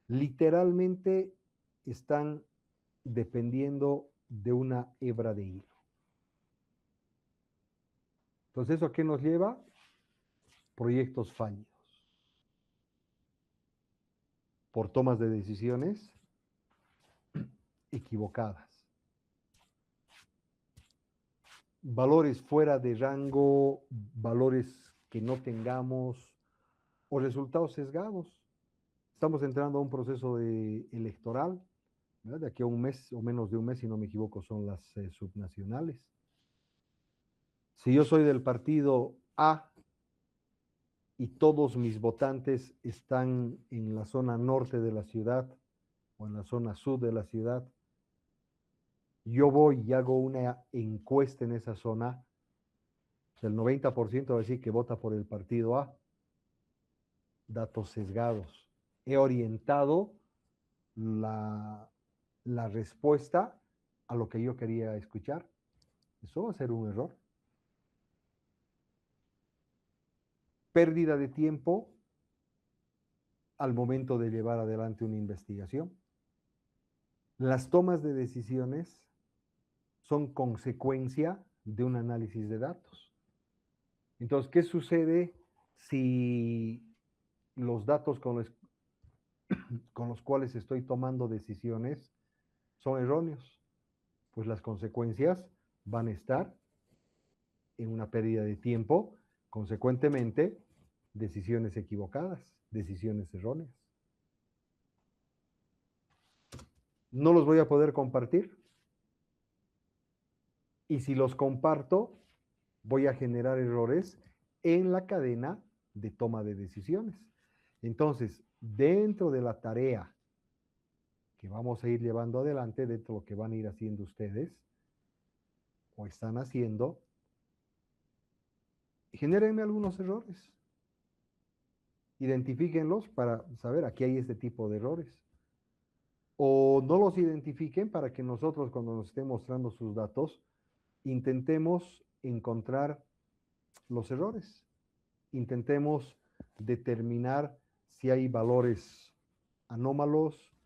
literalmente están dependiendo de una hebra de hilo. Entonces, ¿eso a qué nos lleva? Proyectos fallidos. Por tomas de decisiones equivocadas. Valores fuera de rango, valores que no tengamos o resultados sesgados. Estamos entrando a un proceso electoral, ¿verdad? De aquí a un mes o menos de un mes, si no me equivoco, son las subnacionales. Si yo soy del partido A y todos mis votantes están en la zona norte de la ciudad o en la zona sur de la ciudad, yo voy y hago una encuesta en esa zona, el 90% va a decir que vota por el partido A. Datos sesgados. He orientado la respuesta a lo que yo quería escuchar. Eso va a ser un error. Pérdida de tiempo al momento de llevar adelante una investigación. Las tomas de decisiones son consecuencia de un análisis de datos. Entonces, ¿qué sucede si los datos con los cuales estoy tomando decisiones son erróneos? Pues las consecuencias van a estar en una pérdida de tiempo, consecuentemente, decisiones equivocadas, decisiones erróneas. No los voy a poder compartir. Y si los comparto, voy a generar errores en la cadena de toma de decisiones. Entonces, dentro de la tarea que vamos a ir llevando adelante, dentro de lo que van a ir haciendo ustedes o están haciendo, genérenme algunos errores. Identifíquenlos para saber, aquí hay este tipo de errores. O no los identifiquen para que nosotros, cuando nos estén mostrando sus datos, intentemos encontrar los errores. Intentemos determinar si hay valores anómalos,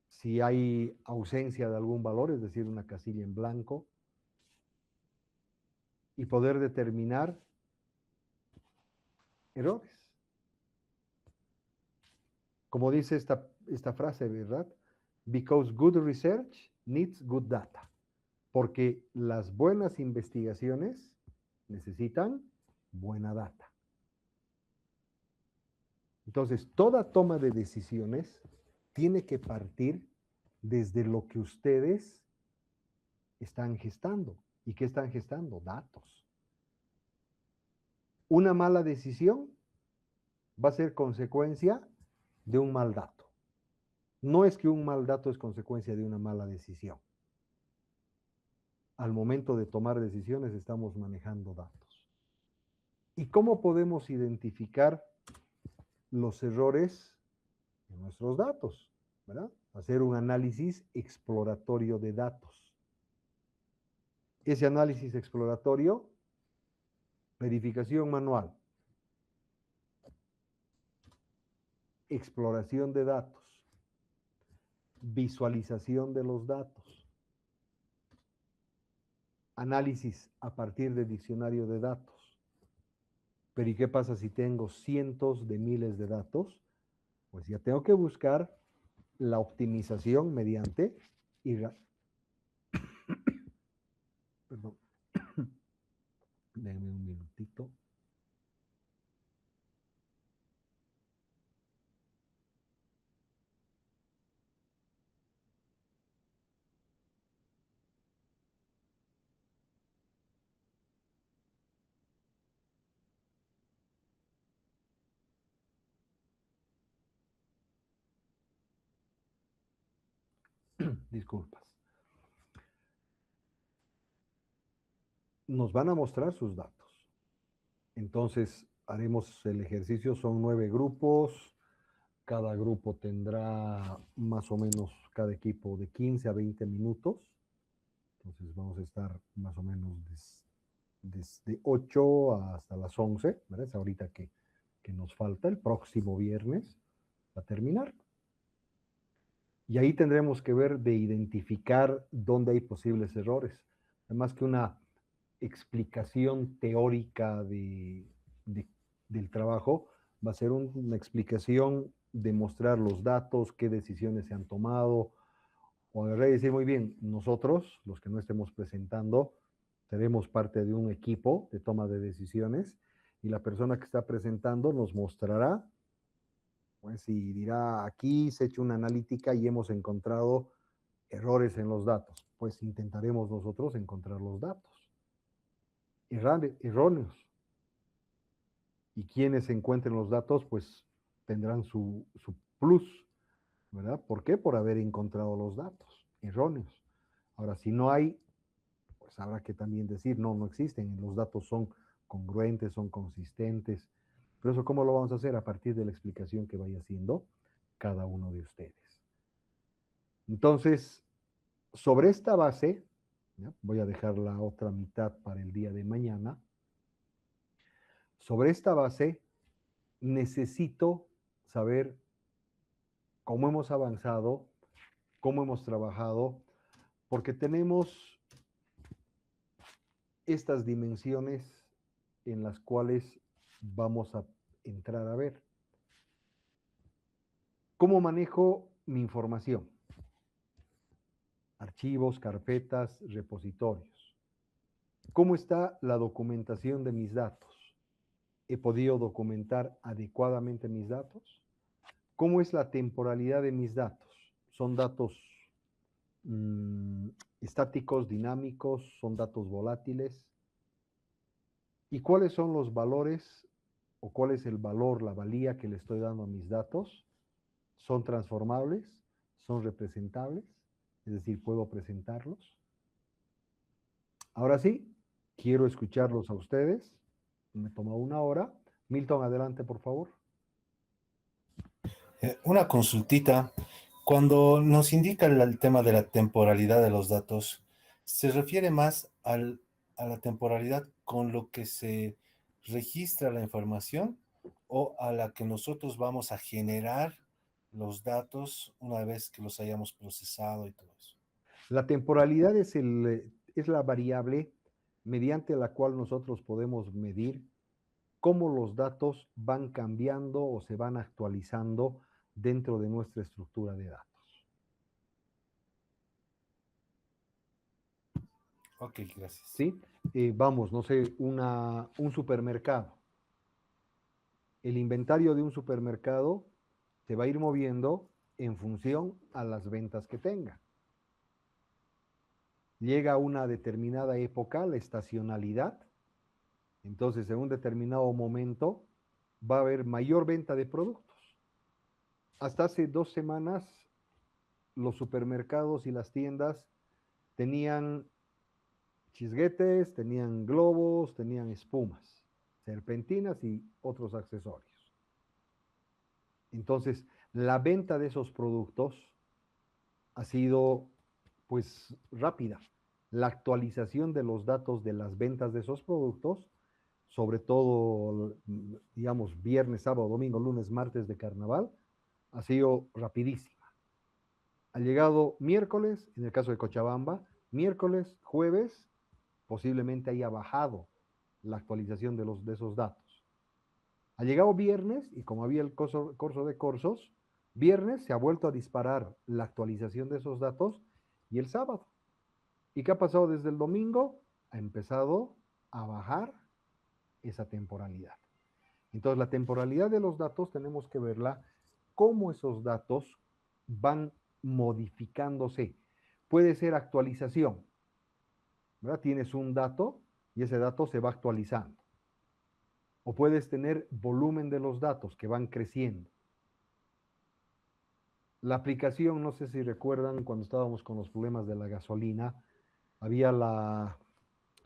si hay ausencia de algún valor, es decir, una casilla en blanco, y poder determinar errores. Como dice esta frase, ¿verdad? Because good research needs good data. Porque las buenas investigaciones necesitan buena data. Entonces, toda toma de decisiones tiene que partir desde lo que ustedes están gestando. ¿Y qué están gestando? Datos. Una mala decisión va a ser consecuencia de un mal dato. No es que un mal dato es consecuencia de una mala decisión. Al momento de tomar decisiones estamos manejando datos. ¿Y cómo podemos identificar los errores en nuestros datos? ¿Verdad? Hacer un análisis exploratorio de datos. Ese análisis exploratorio, verificación manual, exploración de datos, visualización de los datos, análisis a partir de diccionario de datos. Pero ¿y qué pasa si tengo cientos de miles de datos? Pues ya tengo que buscar la optimización mediante perdón. Denme un minutito. Disculpas. Nos van a mostrar sus datos. Entonces, haremos el ejercicio, son 9 grupos. Cada grupo tendrá más o menos, cada equipo, de 15 a 20 minutos. Entonces, vamos a estar más o menos desde 8 hasta las 11, ¿verdad? Es ahorita que nos falta, el próximo viernes va a terminar. Y ahí tendremos que ver de identificar dónde hay posibles errores. Además que una explicación teórica del trabajo va a ser una explicación de mostrar los datos, qué decisiones se han tomado, o agarrar y decir, muy bien, nosotros, los que no estemos presentando, seremos parte de un equipo de toma de decisiones y la persona que está presentando nos mostrará, pues, y dirá, aquí se ha hecho una analítica y hemos encontrado errores en los datos. Pues intentaremos nosotros encontrar los datos erróneos. Y quienes encuentren los datos, pues tendrán su plus, ¿verdad? ¿Por qué? Por haber encontrado los datos erróneos. Ahora, si no hay, pues habrá que también decir, no existen, los datos son congruentes, son consistentes. Pero eso, ¿cómo lo vamos a hacer? A partir de la explicación que vaya haciendo cada uno de ustedes. Entonces, sobre esta base, ¿ya? Voy a dejar la otra mitad para el día de mañana. Sobre esta base, necesito saber cómo hemos avanzado, cómo hemos trabajado, porque tenemos estas dimensiones en las cuales vamos a entrar a ver. ¿Cómo manejo mi información? Archivos, carpetas, repositorios. ¿Cómo está la documentación de mis datos? ¿He podido documentar adecuadamente mis datos? ¿Cómo es la temporalidad de mis datos? ¿Son datos estáticos, dinámicos, son datos volátiles. ¿Y cuáles son los valores o cuál es el valor, la valía que le estoy dando a mis datos? ¿Son transformables? ¿Son representables? Es decir, ¿puedo presentarlos? Ahora sí, quiero escucharlos a ustedes. Me toma 1 hora. Milton, adelante, por favor. Una consultita. Cuando nos indica el tema de la temporalidad de los datos, ¿se refiere más a la temporalidad con lo que se registra la información o a la que nosotros vamos a generar los datos una vez que los hayamos procesado y todo eso? La temporalidad es la variable mediante la cual nosotros podemos medir cómo los datos van cambiando o se van actualizando dentro de nuestra estructura de datos. Ok, gracias. ¿Sí? Vamos, no sé, un supermercado. El inventario de un supermercado se va a ir moviendo en función a las ventas que tenga. Llega a una determinada época, la estacionalidad, entonces en un determinado momento va a haber mayor venta de productos. Hasta hace 2 semanas los supermercados y las tiendas tenían chisguetes, tenían globos, tenían espumas, serpentinas y otros accesorios. Entonces, la venta de esos productos ha sido pues rápida. La actualización de los datos de las ventas de esos productos, sobre todo, digamos, viernes, sábado, domingo, lunes, martes de carnaval, ha sido rapidísima. Ha llegado miércoles, en el caso de Cochabamba, miércoles, jueves, posiblemente haya bajado la actualización de esos datos. Ha llegado viernes, y como había el corso de cursos, viernes se ha vuelto a disparar la actualización de esos datos, y el sábado. ¿Y qué ha pasado desde el domingo? Ha empezado a bajar esa temporalidad. Entonces, la temporalidad de los datos tenemos que verla cómo esos datos van modificándose. Puede ser actualización, ¿verdad? Tienes un dato y ese dato se va actualizando. O puedes tener volumen de los datos que van creciendo. La aplicación, no sé si recuerdan cuando estábamos con los problemas de la gasolina, había la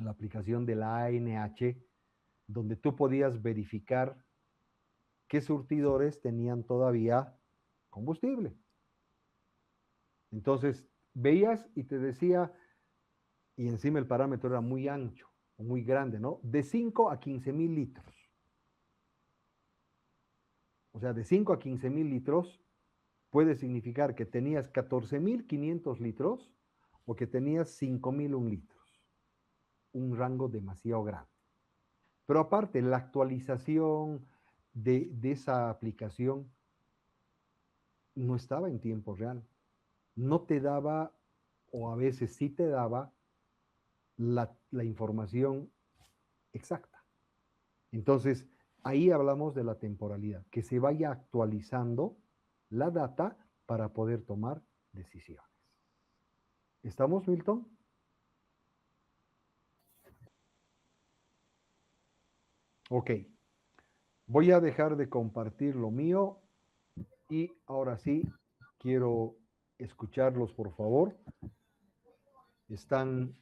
aplicación de la ANH, donde tú podías verificar qué surtidores tenían todavía combustible. Entonces, veías y te decía, y encima el parámetro era muy ancho, o muy grande, ¿no? De 5 a 15,000 litros. O sea, de 5 a 15,000 litros puede significar que tenías 14,500 litros o que tenías 5,001 litros. Un rango demasiado grande. Pero aparte, la actualización de esa aplicación no estaba en tiempo real. No te daba, o a veces sí te daba, la información exacta. Entonces, ahí hablamos de la temporalidad, que se vaya actualizando la data para poder tomar decisiones. ¿Estamos, Milton? Ok. Voy a dejar de compartir lo mío y ahora sí quiero escucharlos, por favor. Están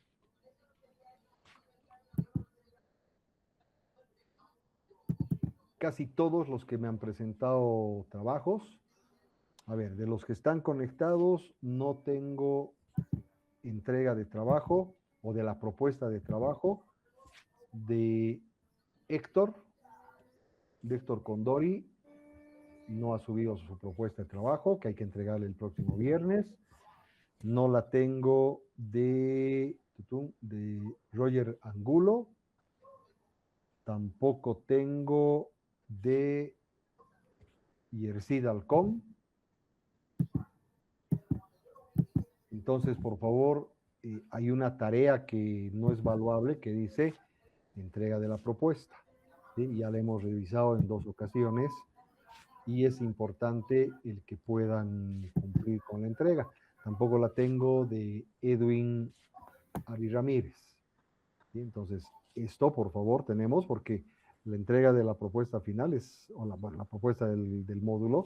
casi todos los que me han presentado trabajos. A ver, de los que están conectados, no tengo entrega de trabajo o de la propuesta de trabajo de Héctor Condori. No ha subido su propuesta de trabajo, que hay que entregarle el próximo viernes. No la tengo de Roger Angulo. Tampoco tengo de Yersid Alcón. Entonces, por favor, hay una tarea que no es valuable que dice entrega de la propuesta. ¿Sí? Ya la hemos revisado en 2 ocasiones y es importante el que puedan cumplir con la entrega. Tampoco la tengo de Edwin Ari Ramírez. ¿Sí? Entonces, esto por favor tenemos porque la entrega de la propuesta final es, o la propuesta del módulo,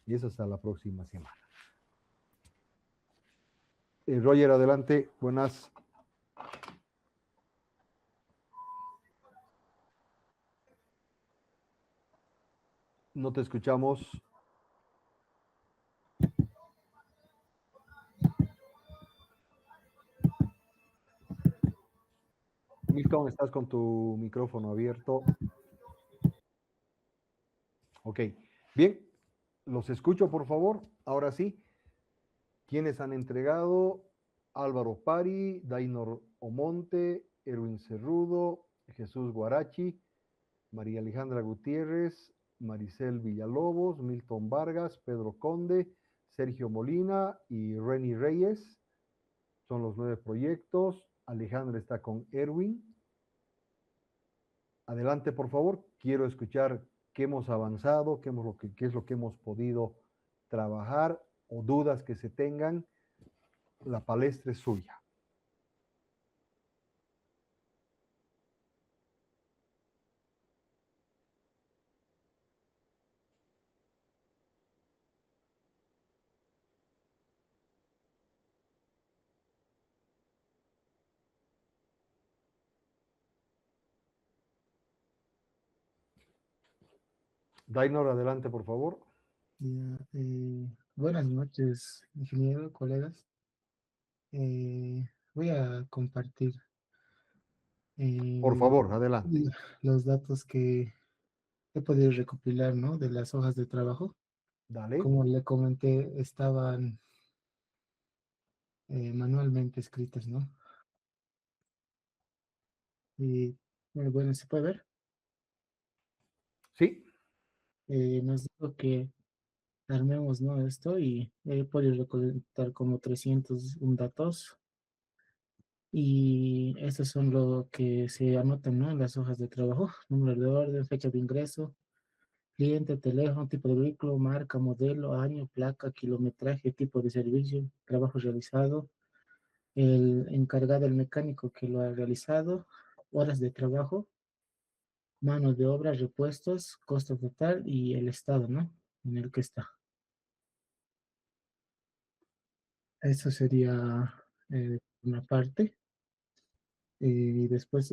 y es hasta la próxima semana. Roger, adelante. Buenas. No te escuchamos. Milton, estás con tu micrófono abierto. Ok, bien, los escucho por favor. Ahora sí, ¿quiénes han entregado? Álvaro Pari, Dainor Omonte, Erwin Cerrudo, Jesús Guarachi, María Alejandra Gutiérrez, Maricel Villalobos, Milton Vargas, Pedro Conde, Sergio Molina y Reni Reyes. Son los 9 proyectos. Alejandra está con Erwin. Adelante, por favor. Quiero escuchar qué hemos avanzado, qué es lo que hemos podido trabajar o dudas que se tengan. La palestra es suya. Dainor, adelante, por favor. Buenas noches, ingeniero, colegas. Voy a compartir Por favor, adelante. los datos que he podido recopilar, ¿no? De las hojas de trabajo. Dale. Como le comenté, estaban manualmente escritas, ¿no? Y bueno, ¿se puede ver? Sí. Nos dijo que armemos, ¿no? Esto y he podido recolectar como 301 datos. Y estos son lo que se anotan, ¿no? En las hojas de trabajo: número de orden, fecha de ingreso, cliente, teléfono, tipo de vehículo, marca, modelo, año, placa, kilometraje, tipo de servicio, trabajo realizado, el encargado, el mecánico que lo ha realizado, horas de trabajo, mano de obra, repuestos, costo total y el estado, ¿no? En el que está. Eso sería una parte. Y después,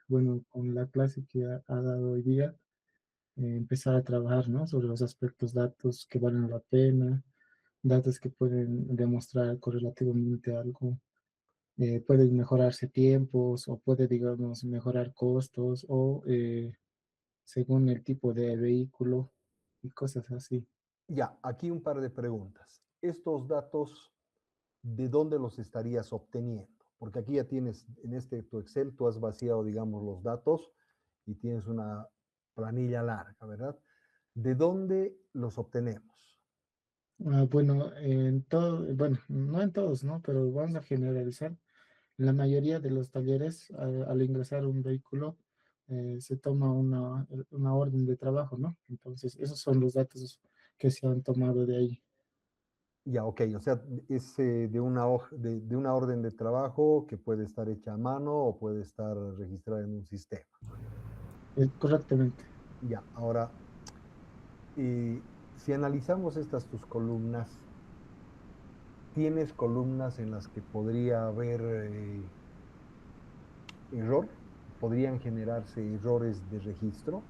bueno, con la clase que ha dado hoy día, empezar a trabajar, ¿no? Sobre los aspectos, datos que valen la pena, datos que pueden demostrar correlativamente algo, pueden mejorarse tiempos o puede, digamos, mejorar costos o según el tipo de vehículo y cosas así. Ya, aquí un par de preguntas. Estos datos, ¿de dónde los estarías obteniendo? Porque aquí ya tienes, en tu Excel, tú has vaciado, digamos, los datos y tienes una planilla larga, ¿verdad? ¿De dónde los obtenemos? Bueno, en todo, bueno, no en todos, ¿no? Pero vamos a generalizar. En la mayoría de los talleres, al ingresar un vehículo, se toma una orden de trabajo, ¿no? Entonces, esos son los datos que se han tomado de ahí. Ya, ok, o sea, es de una orden de trabajo que puede estar hecha a mano o puede estar registrada en un sistema. Correctamente. Ya, ahora, si analizamos estas tus columnas, ¿tienes columnas en las que podría haber error? ¿Podrían generarse errores de registro?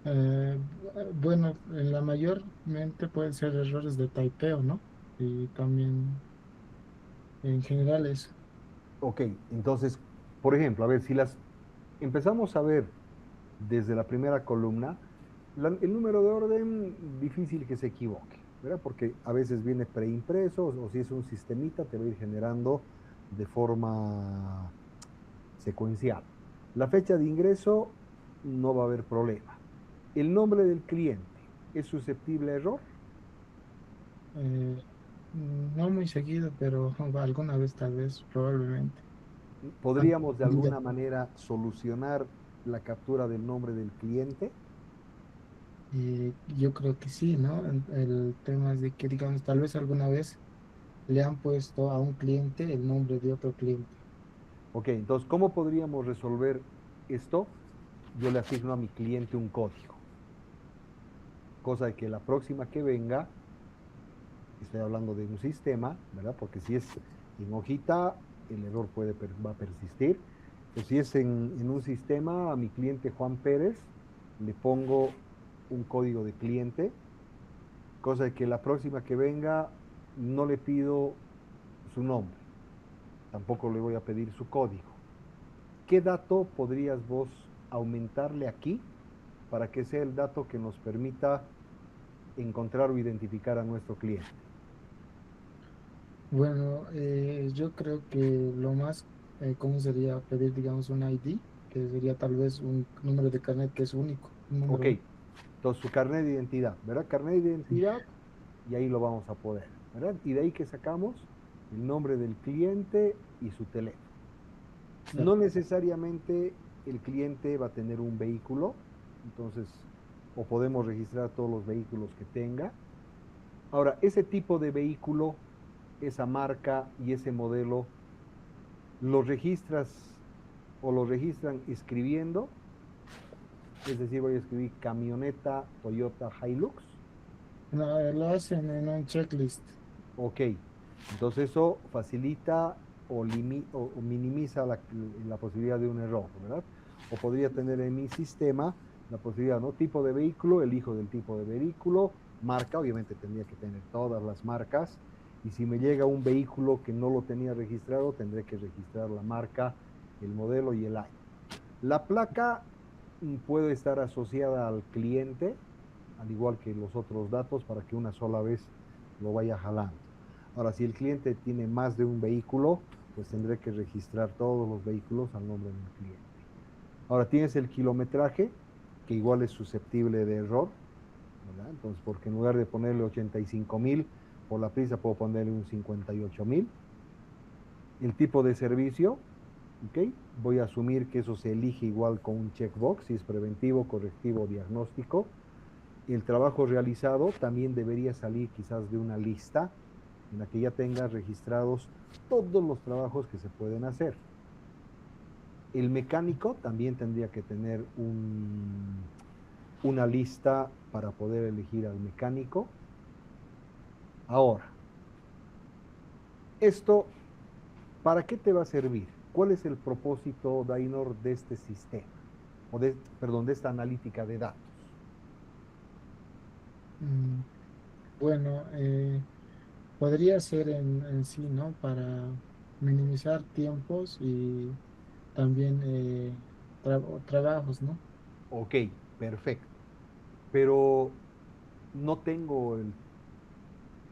Eh, bueno, en la mayormente pueden ser errores de typeo, ¿no? Y también en general es. Ok, entonces, por ejemplo, a ver, si las empezamos a ver desde la primera columna, el número de orden difícil que se equivoque, ¿verdad? Porque a veces viene preimpreso o si es un sistemita te va a ir generando de forma secuencial. La fecha de ingreso no va a haber problema. El nombre del cliente es susceptible a error. No muy seguido, pero alguna vez, tal vez, probablemente. ¿Podríamos de alguna manera solucionar la captura del nombre del cliente? Yo creo que sí, ¿no? El tema es de que, digamos, tal vez alguna vez le han puesto a un cliente el nombre de otro cliente. Ok, entonces, ¿cómo podríamos resolver esto? Yo le asigno a mi cliente un código, cosa de que la próxima que venga, estoy hablando de un sistema, ¿verdad? Porque si es en hojita, el error va a persistir. Pero si es en un sistema, a mi cliente Juan Pérez, le pongo un código de cliente, cosa de que la próxima que venga, no le pido su nombre, tampoco le voy a pedir su código. ¿Qué dato podrías vos aumentarle aquí para que sea el dato que nos permita encontrar o identificar a nuestro cliente? Bueno, yo creo que lo más común sería pedir, digamos, un ID, que sería tal vez un número de carnet que es único, un número Ok, único. entonces su carnet de identidad, ¿verdad? Carnet de identidad, y ahí lo vamos a poder, ¿verdad? Y de ahí que sacamos el nombre del cliente y su teléfono. Claro. No necesariamente el cliente va a tener un vehículo, entonces, o podemos registrar todos los vehículos que tenga. Ahora, ese tipo de vehículo, esa marca y ese modelo, ¿lo registras o lo registran escribiendo? Es decir, voy a escribir camioneta Toyota Hilux. No, lo hacen en un checklist. Ok, entonces eso facilita o minimiza la posibilidad de un error, ¿verdad? O podría tener en mi sistema la posibilidad, ¿no? Tipo de vehículo, elijo del tipo de vehículo, marca, obviamente tendría que tener todas las marcas, y si me llega un vehículo que no lo tenía registrado, tendré que registrar la marca, el modelo y el año. La placa puede estar asociada al cliente, al igual que los otros datos, para que una sola vez lo vaya jalando. Ahora, si el cliente tiene más de un vehículo, pues tendré que registrar todos los vehículos al nombre del cliente. Ahora, tienes el kilometraje, que igual es susceptible de error, ¿verdad? Entonces, porque en lugar de ponerle 85,000, por la prisa puedo ponerle un 58,000. El tipo de servicio, ¿ok? Voy a asumir que eso se elige igual con un checkbox, si es preventivo, correctivo o diagnóstico. El trabajo realizado también debería salir quizás de una lista en la que ya tengas registrados todos los trabajos que se pueden hacer. El mecánico también tendría que tener una lista para poder elegir al mecánico. Ahora, esto, ¿para qué te va a servir? ¿Cuál es el propósito, Dainor, de este sistema? De esta analítica de datos. Bueno, podría ser en sí, ¿no? Para minimizar tiempos y también trabajos, ¿no? Ok, perfecto. Pero no tengo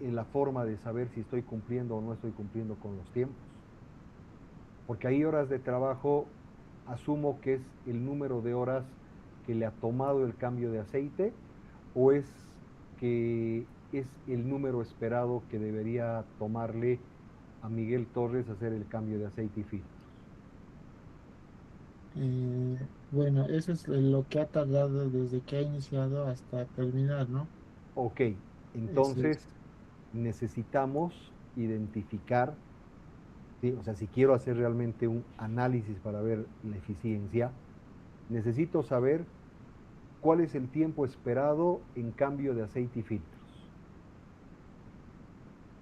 la forma de saber si estoy cumpliendo o no estoy cumpliendo con los tiempos. Porque hay horas de trabajo, asumo que es el número de horas que le ha tomado el cambio de aceite, o es que es el número esperado que debería tomarle a Miguel Torres hacer el cambio de aceite y filtros. Bueno, eso es lo que ha tardado desde que ha iniciado hasta terminar, ¿no? Ok, Eso es. entonces necesitamos identificar, ¿sí? O sea, si quiero hacer realmente un análisis para ver la eficiencia, necesito saber cuál es el tiempo esperado en cambio de aceite y filtros.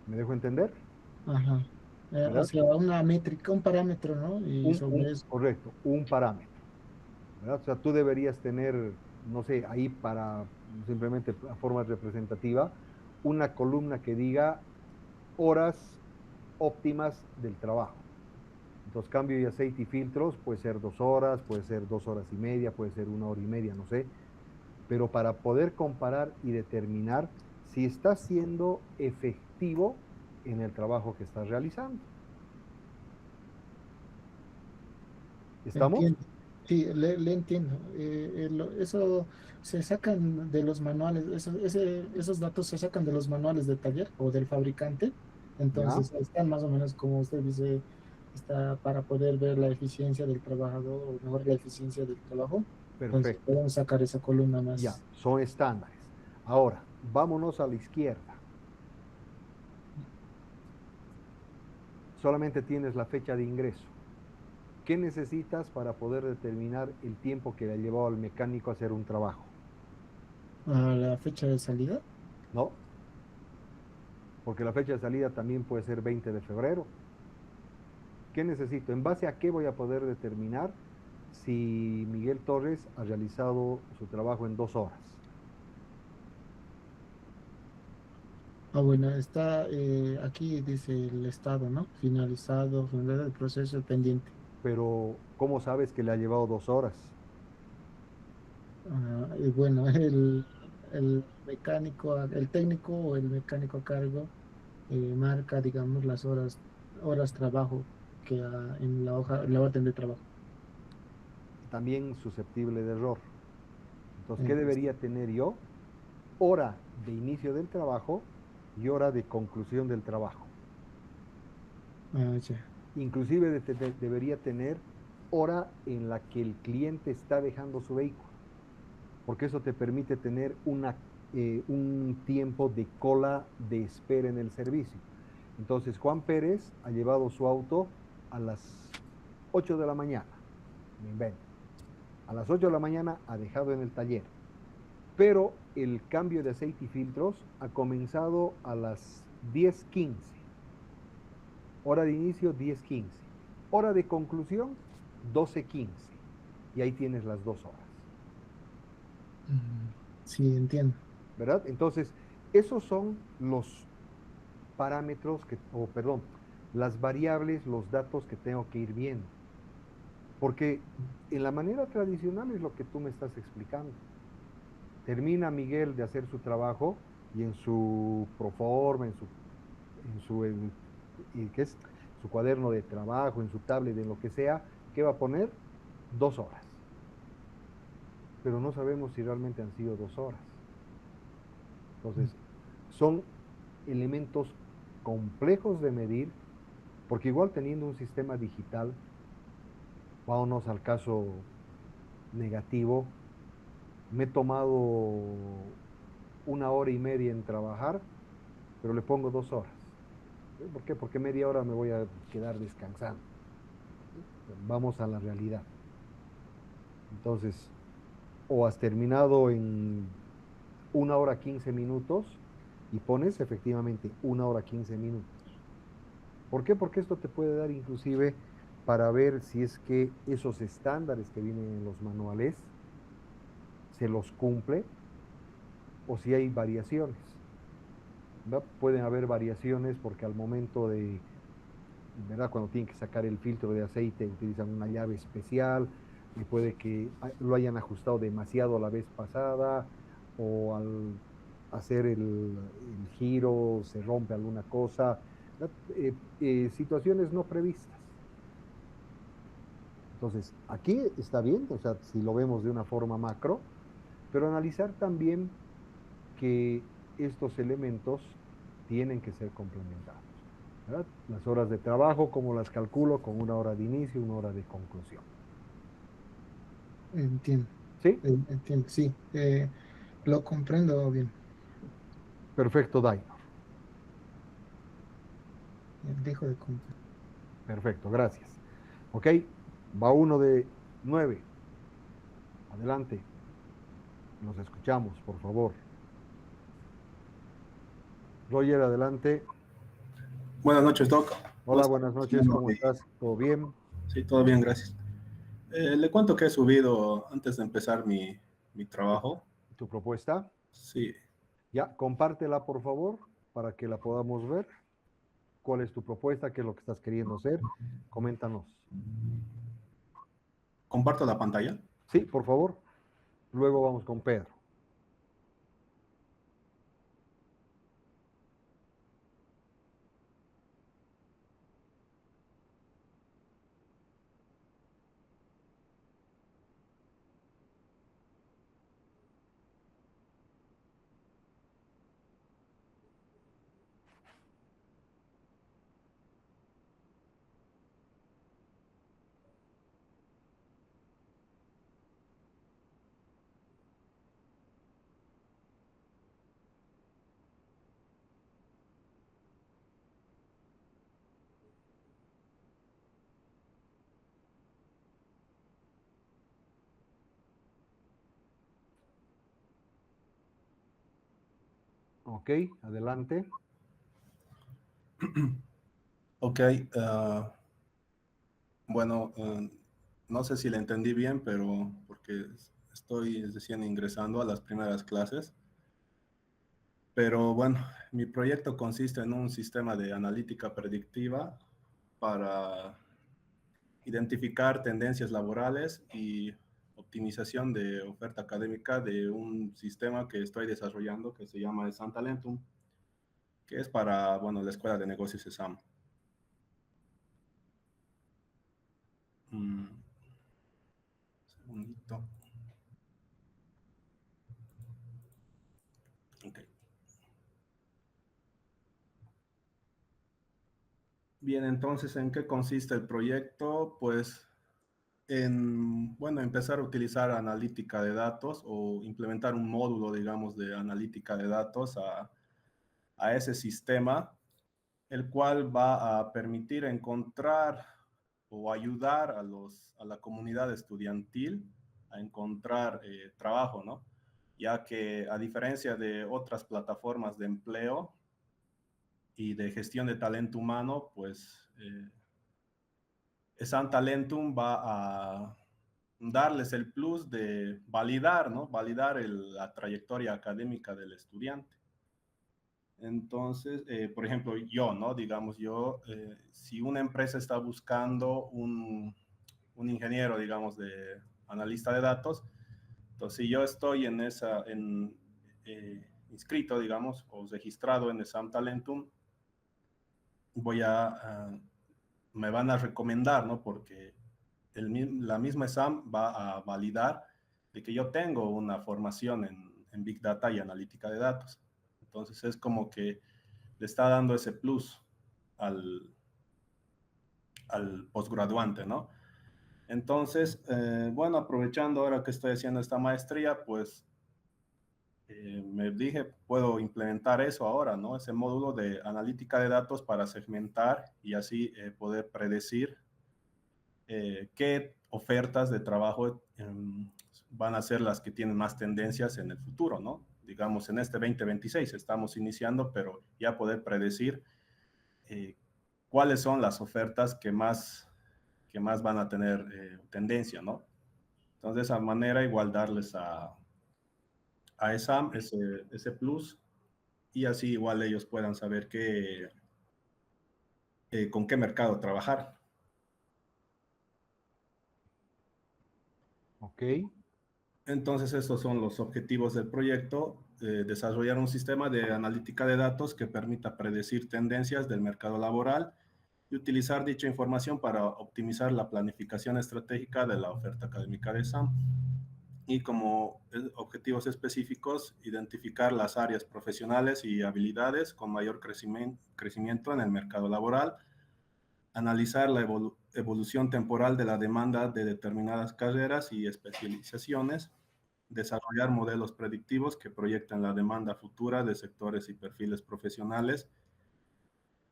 ¿Me dejo entender? Ajá. O ¿Verdad? sea, una métrica, un parámetro, ¿no? Y sobre eso. Correcto, un parámetro. ¿Verdad? O sea, tú deberías tener, no sé, ahí para simplemente a forma representativa, una columna que diga horas óptimas del trabajo. Entonces, cambio de aceite y filtros puede ser 2 horas, puede ser 2 horas y media, puede ser 1 hora y media, no sé. Pero para poder comparar y determinar si está siendo efectivo en el trabajo que estás realizando. ¿Estamos? Entiendo. Sí, le entiendo. Eso se sacan de los manuales, esos datos se sacan de los manuales de taller o del fabricante. ¿Ya? Entonces, están más o menos como usted dice, está para poder ver la eficiencia del trabajador o mejor la eficiencia del trabajo. Entonces Perfecto. podemos sacar esa columna Ya, más. son estándares. Ahora, vámonos a la izquierda. Solamente tienes la fecha de ingreso. ¿Qué necesitas para poder determinar el tiempo que le ha llevado al mecánico a hacer un trabajo? A la fecha de salida. ¿No? Porque la fecha de salida también puede ser 20 de febrero. ¿Qué necesito? ¿En base a qué voy a poder determinar si Miguel Torres ha realizado su trabajo en 2 horas? Bueno, está aquí dice el estado, ¿no? Finalizado, finalizado el proceso pendiente. Pero, ¿cómo sabes que le ha llevado 2 horas? Y bueno, el mecánico, el técnico o el mecánico a cargo marca, digamos, las horas trabajo que en la hoja, la orden de trabajo. También susceptible de error. Entonces, ¿qué Entonces, debería tener yo? Hora de inicio del trabajo y hora de conclusión del trabajo. ya. Inclusive debería tener hora en la que el cliente está dejando su vehículo, porque eso te permite tener un tiempo de cola de espera en el servicio. Entonces, Juan Pérez ha llevado su auto a las 8 de la mañana, me invento. A las 8 de la mañana ha dejado en el taller, pero el cambio de aceite y filtros ha comenzado a las 10:15. Hora de inicio 10:15. Hora de conclusión 12:15. Y ahí tienes las 2 horas. Sí, entiendo. ¿Verdad? Entonces, esos son los parámetros o perdón, las variables, los datos que tengo que ir viendo. Porque en la manera tradicional es lo que tú me estás explicando. Termina Miguel de hacer su trabajo y en su proforma, ¿qué es? Su cuaderno de trabajo, en su tablet, en lo que sea, ¿qué va a poner? 2 horas. Pero no sabemos si realmente han sido 2 horas. Entonces, son elementos complejos de medir, porque igual teniendo un sistema digital, vámonos al caso negativo, me he tomado 1 hora y media en trabajar, pero le pongo 2 horas. ¿Por qué? Porque media hora me voy a quedar descansando. Vamos a la realidad. Entonces, o has terminado en 1 hora 15 minutos y pones efectivamente 1 hora 15 minutos. ¿Por qué? Porque esto te puede dar inclusive para ver si es que esos estándares que vienen en los manuales se los cumple o si hay variaciones. ¿Verdad? Pueden haber variaciones porque al momento de, ¿verdad? Cuando tienen que sacar el filtro de aceite utilizan una llave especial y puede que lo hayan ajustado demasiado la vez pasada o al hacer el giro se rompe alguna cosa, situaciones no previstas. Entonces, aquí está bien, o sea, si lo vemos de una forma macro, pero analizar también que estos elementos tienen que ser complementados. ¿Verdad? Las horas de trabajo, como las calculo, con 1 hora de inicio y 1 hora de conclusión. Entiendo. ¿Sí? Entiendo, sí. Lo comprendo bien. Perfecto, Daino. Dejo de comprar. Perfecto, gracias. Ok, va uno de 9. Adelante. Nos escuchamos, por favor. Roger, adelante. Buenas noches, Doc. Hola, buenas noches, ¿cómo estás? ¿Todo bien? Sí, todo bien, gracias. Le cuento que he subido antes de empezar mi trabajo. ¿Tu propuesta? Sí, Ya, compártela, por favor, para que la podamos ver. ¿Cuál es tu propuesta? ¿Qué es lo que estás queriendo hacer? Coméntanos. comparto la pantalla. Sí, por favor. Luego vamos con Pedro. Ok, adelante. Ok, bueno, no sé si le entendí bien, pero porque estoy recién ingresando a las primeras clases. Pero bueno, mi proyecto consiste en un sistema de analítica predictiva para identificar tendencias laborales y optimización de oferta académica de un sistema que estoy desarrollando que se llama ESAM Talentum, que es para, bueno, la Escuela de Negocios ESAM. Segundito. Ok. Bien, entonces, ¿en qué consiste el proyecto? Pues en, bueno, empezar a utilizar analítica de datos o implementar un módulo, digamos, de analítica de datos a ese sistema, el cual va a permitir encontrar o ayudar a la comunidad estudiantil a encontrar trabajo, ¿no? Ya que a diferencia de otras plataformas de empleo y de gestión de talento humano, pues ESAM Talentum va a darles el plus de validar, ¿no? Validar la trayectoria académica del estudiante. Entonces, por ejemplo, yo, ¿no? Digamos, si una empresa está buscando un ingeniero, digamos, de analista de datos, entonces si yo estoy inscrito, digamos, o registrado en ESAM Talentum, me van a recomendar, ¿no? Porque la misma ESAM va a validar de que yo tengo una formación en Big Data y analítica de datos. Entonces es como que le está dando ese plus al posgraduante, ¿no? Entonces, bueno, aprovechando ahora que estoy haciendo esta maestría, pues me dije, puedo implementar eso ahora, ¿no? Ese módulo de analítica de datos para segmentar y así poder predecir qué ofertas de trabajo van a ser las que tienen más tendencias en el futuro, ¿no? Digamos, en este 2026 estamos iniciando, pero ya poder predecir cuáles son las ofertas que más van a tener tendencia, ¿no? Entonces, de esa manera, igual darles a ESAM ese plus y así igual ellos puedan saber con qué mercado trabajar. Ok. Entonces, estos son los objetivos del proyecto, desarrollar un sistema de analítica de datos que permita predecir tendencias del mercado laboral y utilizar dicha información para optimizar la planificación estratégica de la oferta académica de ESAM. Y como objetivos específicos, identificar las áreas profesionales y habilidades con mayor crecimiento en el mercado laboral, analizar la evolución temporal de la demanda de determinadas carreras y especializaciones, desarrollar modelos predictivos que proyectan la demanda futura de sectores y perfiles profesionales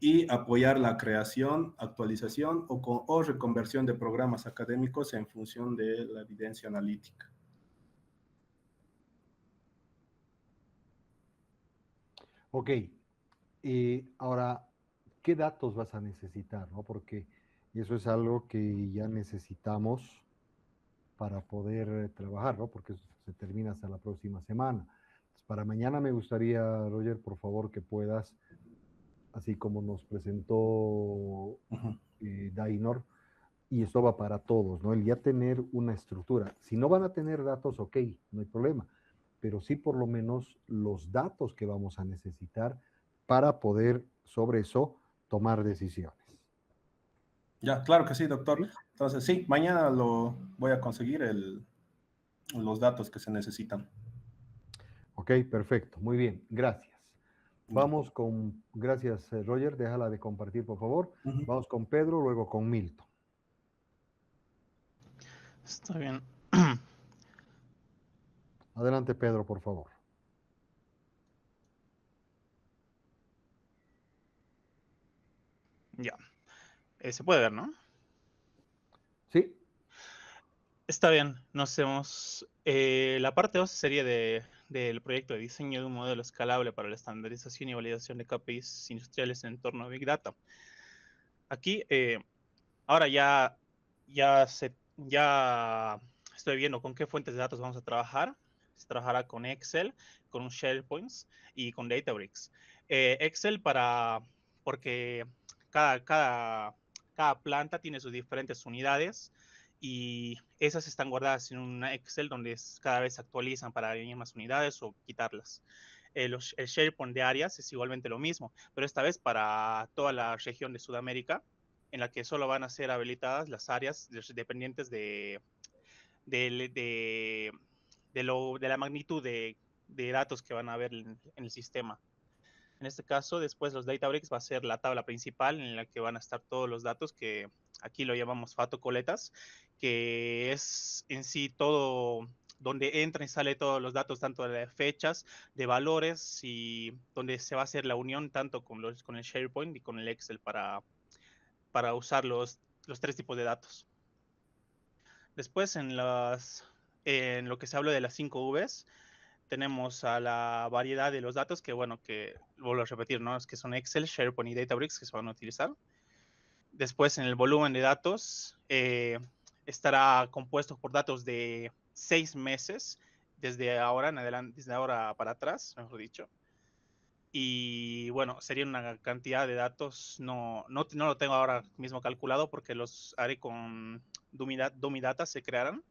y apoyar la creación, actualización o reconversión de programas académicos en función de la evidencia analítica. Ok. Ahora, ¿qué datos vas a necesitar, no? Porque eso es algo que ya necesitamos para poder trabajar, ¿no? Porque se termina hasta la próxima semana. Entonces, para mañana me gustaría, Roger, por favor, que puedas, así como nos presentó Dainor, y esto va para todos, ¿no? El ya tener una estructura. Si no van a tener datos, ok, no hay problema, pero sí por lo menos los datos que vamos a necesitar para poder sobre eso tomar decisiones. Ya, claro que sí, doctor. Entonces, sí, mañana lo voy a conseguir los datos que se necesitan. Ok, perfecto, muy bien, gracias. Vamos con, gracias Roger, déjala de compartir por favor. Vamos con Pedro, luego con Milton. Está bien. Adelante Pedro, por favor. Ya. Se puede ver, ¿no? Sí. Está bien, nos hacemos. La parte 2 sería de del proyecto de diseño de un modelo escalable para la estandarización y validación de KPIs industriales en entorno a Big Data. Aquí, ahora ya estoy viendo con qué fuentes de datos vamos a trabajar. Se trabajará con Excel, con un SharePoint y con Databricks. Excel porque cada planta tiene sus diferentes unidades y esas están guardadas en una Excel donde cada vez se actualizan para añadir más unidades o quitarlas. El SharePoint de áreas es igualmente lo mismo, pero esta vez para toda la región de Sudamérica, en la que solo van a ser habilitadas las áreas dependientes de la magnitud de datos que van a haber en el sistema. En este caso, después los Databricks va a ser la tabla principal en la que van a estar todos los datos que aquí lo llamamos fatocoletas, que es en sí todo donde entra y sale todos los datos, tanto de fechas, de valores y donde se va a hacer la unión tanto con el SharePoint y con el Excel para usar los tres tipos de datos. Después en lo que se habla de las 5 Vs, tenemos a la variedad de los datos que, bueno, que vuelvo a repetir, ¿no? Es que son Excel, SharePoint y Databricks que se van a utilizar. Después en el volumen de datos estará compuesto por datos de 6 meses, desde ahora en adelante, desde ahora para atrás, mejor dicho. Y bueno, sería una cantidad de datos, no lo tengo ahora mismo calculado porque los haré con Dummy Data, se crearán,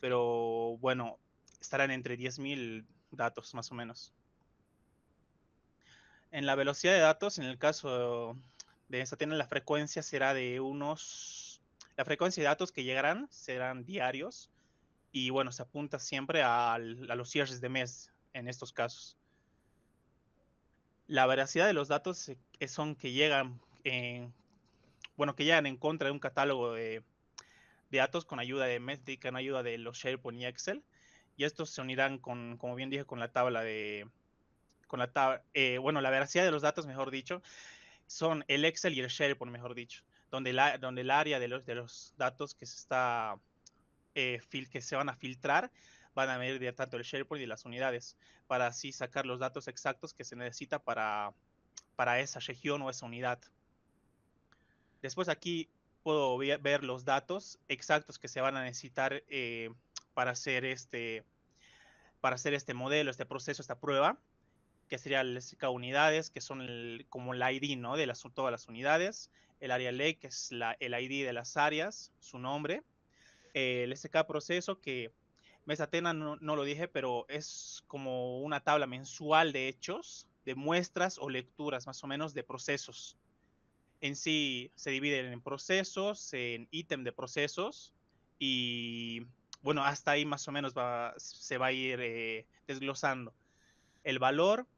pero bueno, estarán entre 10.000 datos más o menos. En la velocidad de datos, en el caso de esta tiene la frecuencia será la frecuencia de datos que llegarán serán diarios y bueno, se apunta siempre a los cierres de mes en estos casos. La veracidad de los datos son que llegan en contra de un catálogo de datos con ayuda de Metric, con ayuda de los SharePoint y Excel, y estos se unirán como bien dije, con la tabla la veracidad de los datos, mejor dicho, son el Excel y el SharePoint, mejor dicho, donde el área de los datos que que se van a filtrar van a medir tanto el SharePoint y las unidades, para así sacar los datos exactos que se necesita para esa región o esa unidad. Después aquí puedo ver los datos exactos que se van a necesitar para hacer este modelo, este proceso, esta prueba, que serían las unidades, que son como el ID, ¿no? De todas las unidades, el área ley, que es el ID de las áreas, su nombre, el SK proceso, que Mesatena no lo dije, pero es como una tabla mensual de hechos, de muestras o lecturas más o menos de procesos. En sí se dividen en procesos, en ítem de procesos y bueno, hasta ahí más o menos se va a ir desglosando. El valor,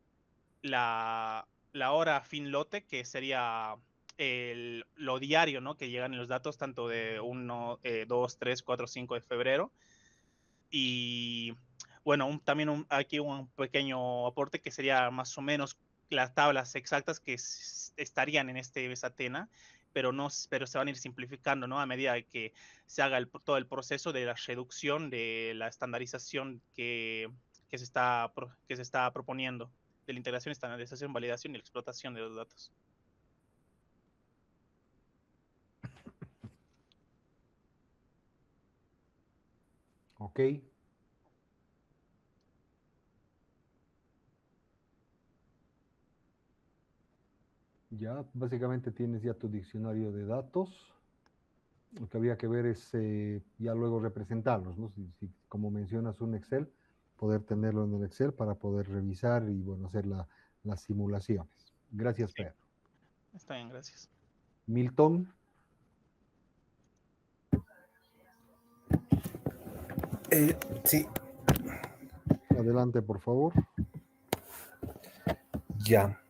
la hora fin lote, que sería lo diario, ¿no? Que llegan en los datos tanto de 1, 2, 3, 4, 5 de febrero. Y bueno, también aquí un pequeño aporte que sería más o menos las tablas exactas que estarían en este Besatena, pero se van a ir simplificando, ¿no? A medida que se haga todo el proceso de la reducción de la estandarización que se está proponiendo, de la integración, estandarización, validación y la explotación de los datos. Ok. Ya, básicamente tienes ya tu diccionario de datos. Lo que había que ver es ya luego representarlos, ¿no? Si, como mencionas un Excel, poder tenerlo en el Excel para poder revisar y, bueno, hacer las simulaciones. Gracias, Sí. Pedro. Está bien, gracias. Milton. Sí, Adelante, por favor. ya.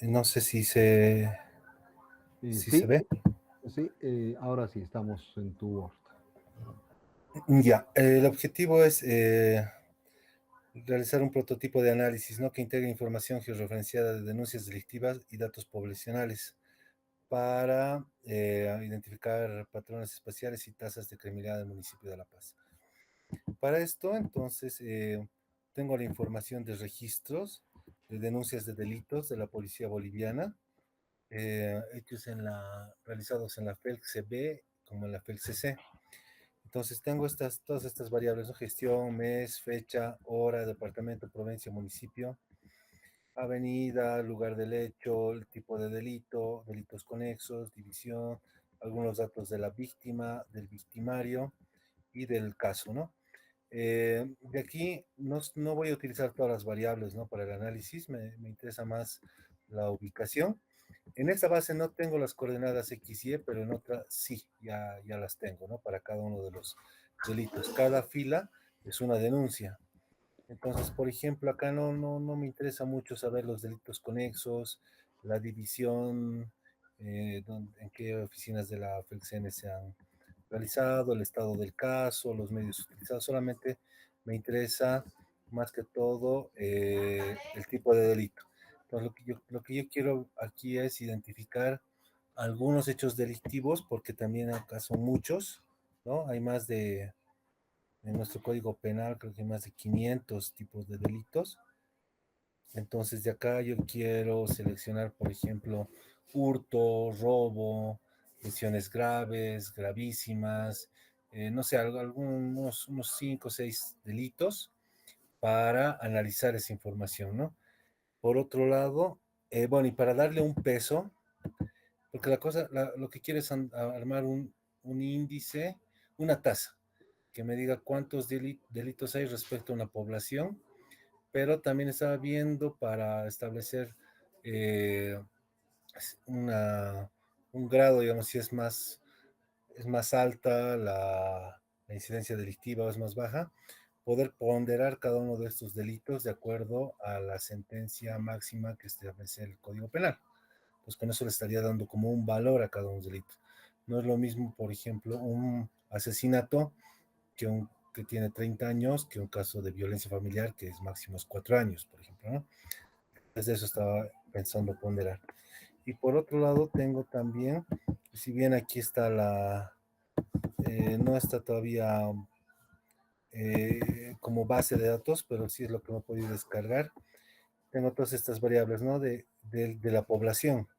No sé si se Sí, ve. sí, ahora sí, estamos en tu Word. Ya, el objetivo es realizar un prototipo de análisis, ¿no? Que integre información georreferenciada de denuncias delictivas y datos poblacionales para identificar patrones espaciales y tasas de criminalidad del municipio de La Paz. Para esto, entonces, tengo la información de registros, de denuncias de delitos de la policía boliviana, hechos realizados en la FELC-CB como en la FELC-CC. Entonces tengo todas estas variables, ¿no? Gestión, mes, fecha, hora, departamento, provincia, municipio, avenida, lugar del hecho, el tipo de delito, delitos conexos, división, algunos datos de la víctima, del victimario y del caso, ¿no? De aquí no voy a utilizar todas las variables, ¿no? Para el análisis, me interesa más la ubicación. En esta base no tengo las coordenadas X y Y, pero en otra sí, ya las tengo, ¿no? Para cada uno de los delitos. Cada fila es una denuncia. Entonces, por ejemplo, acá no me interesa mucho saber los delitos conexos, la división, en qué oficinas de la FELCN se han realizado, el estado del caso, los medios utilizados. Solamente me interesa más que todo el tipo de delito. Entonces, lo que yo quiero aquí es identificar algunos hechos delictivos, porque también acá son muchos, ¿no? Hay más en nuestro código penal, creo que hay más de 500 tipos de delitos. Entonces, de acá yo quiero seleccionar, por ejemplo, hurto, robo, lesiones graves, gravísimas, no sé, unos 5 o 6 delitos para analizar esa información, ¿no? Por otro lado, bueno, y para darle un peso, porque lo que quiero es armar un índice, una tasa, que me diga cuántos delitos hay respecto a una población, pero también estaba viendo para establecer eh, un grado, digamos, si es más alta la incidencia delictiva o es más baja, poder ponderar cada uno de estos delitos de acuerdo a la sentencia máxima que establece el Código Penal. Pues con eso le estaría dando como un valor a cada uno de los delitos. No es lo mismo, por ejemplo, un asesinato que tiene 30 años que un caso de violencia familiar que es máximo 4 años, por ejemplo, ¿no? Desde eso estaba pensando ponderar. Y por otro lado tengo también, si bien aquí está no está todavía como base de datos, pero sí es lo que me he podido descargar. Tengo todas estas variables, ¿no? De la población,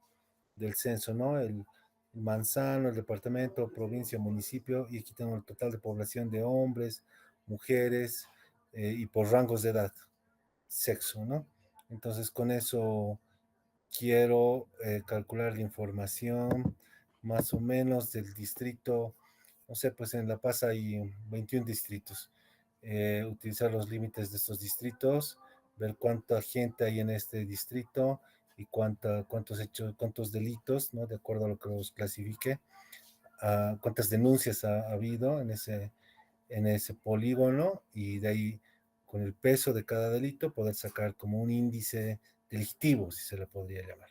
del censo, ¿no? El manzano, el departamento, provincia, municipio, y aquí tengo el total de población de hombres, mujeres, y por rangos de edad, sexo, ¿no? Entonces con eso quiero calcular la información más o menos del distrito, no sé, pues en La Paz hay 21 distritos. Utilizar los límites de estos distritos, ver cuánta gente hay en este distrito y cuántos delitos, ¿no? De acuerdo a lo que los clasifique, cuántas denuncias ha habido en ese polígono, y de ahí, con el peso de cada delito, poder sacar como un índice delictivo, si se le podría llamar.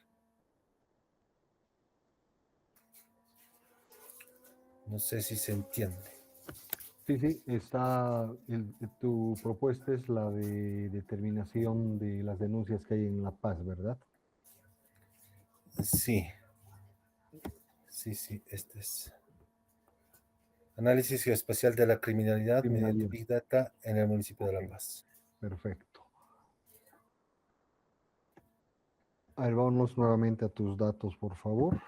No sé si se entiende. Sí, tu propuesta es la de determinación de las denuncias que hay en La Paz, ¿verdad? Sí, este es. Análisis geoespacial de la criminalidad mediante Big Data en el municipio de La Paz. Perfecto. A ver, vámonos nuevamente a tus datos, por favor.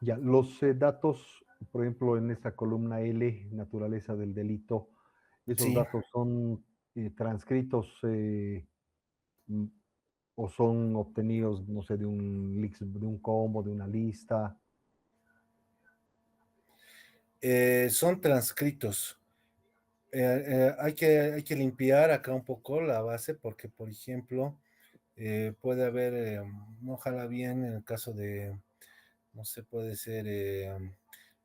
Ya, los datos, por ejemplo, en esta columna L, naturaleza del delito, ¿esos datos son transcritos o son obtenidos, no sé, de un combo, de una lista? Son transcritos. Hay que limpiar acá un poco la base, porque, por ejemplo, puede haber, no jala bien en el caso de, no sé, puede ser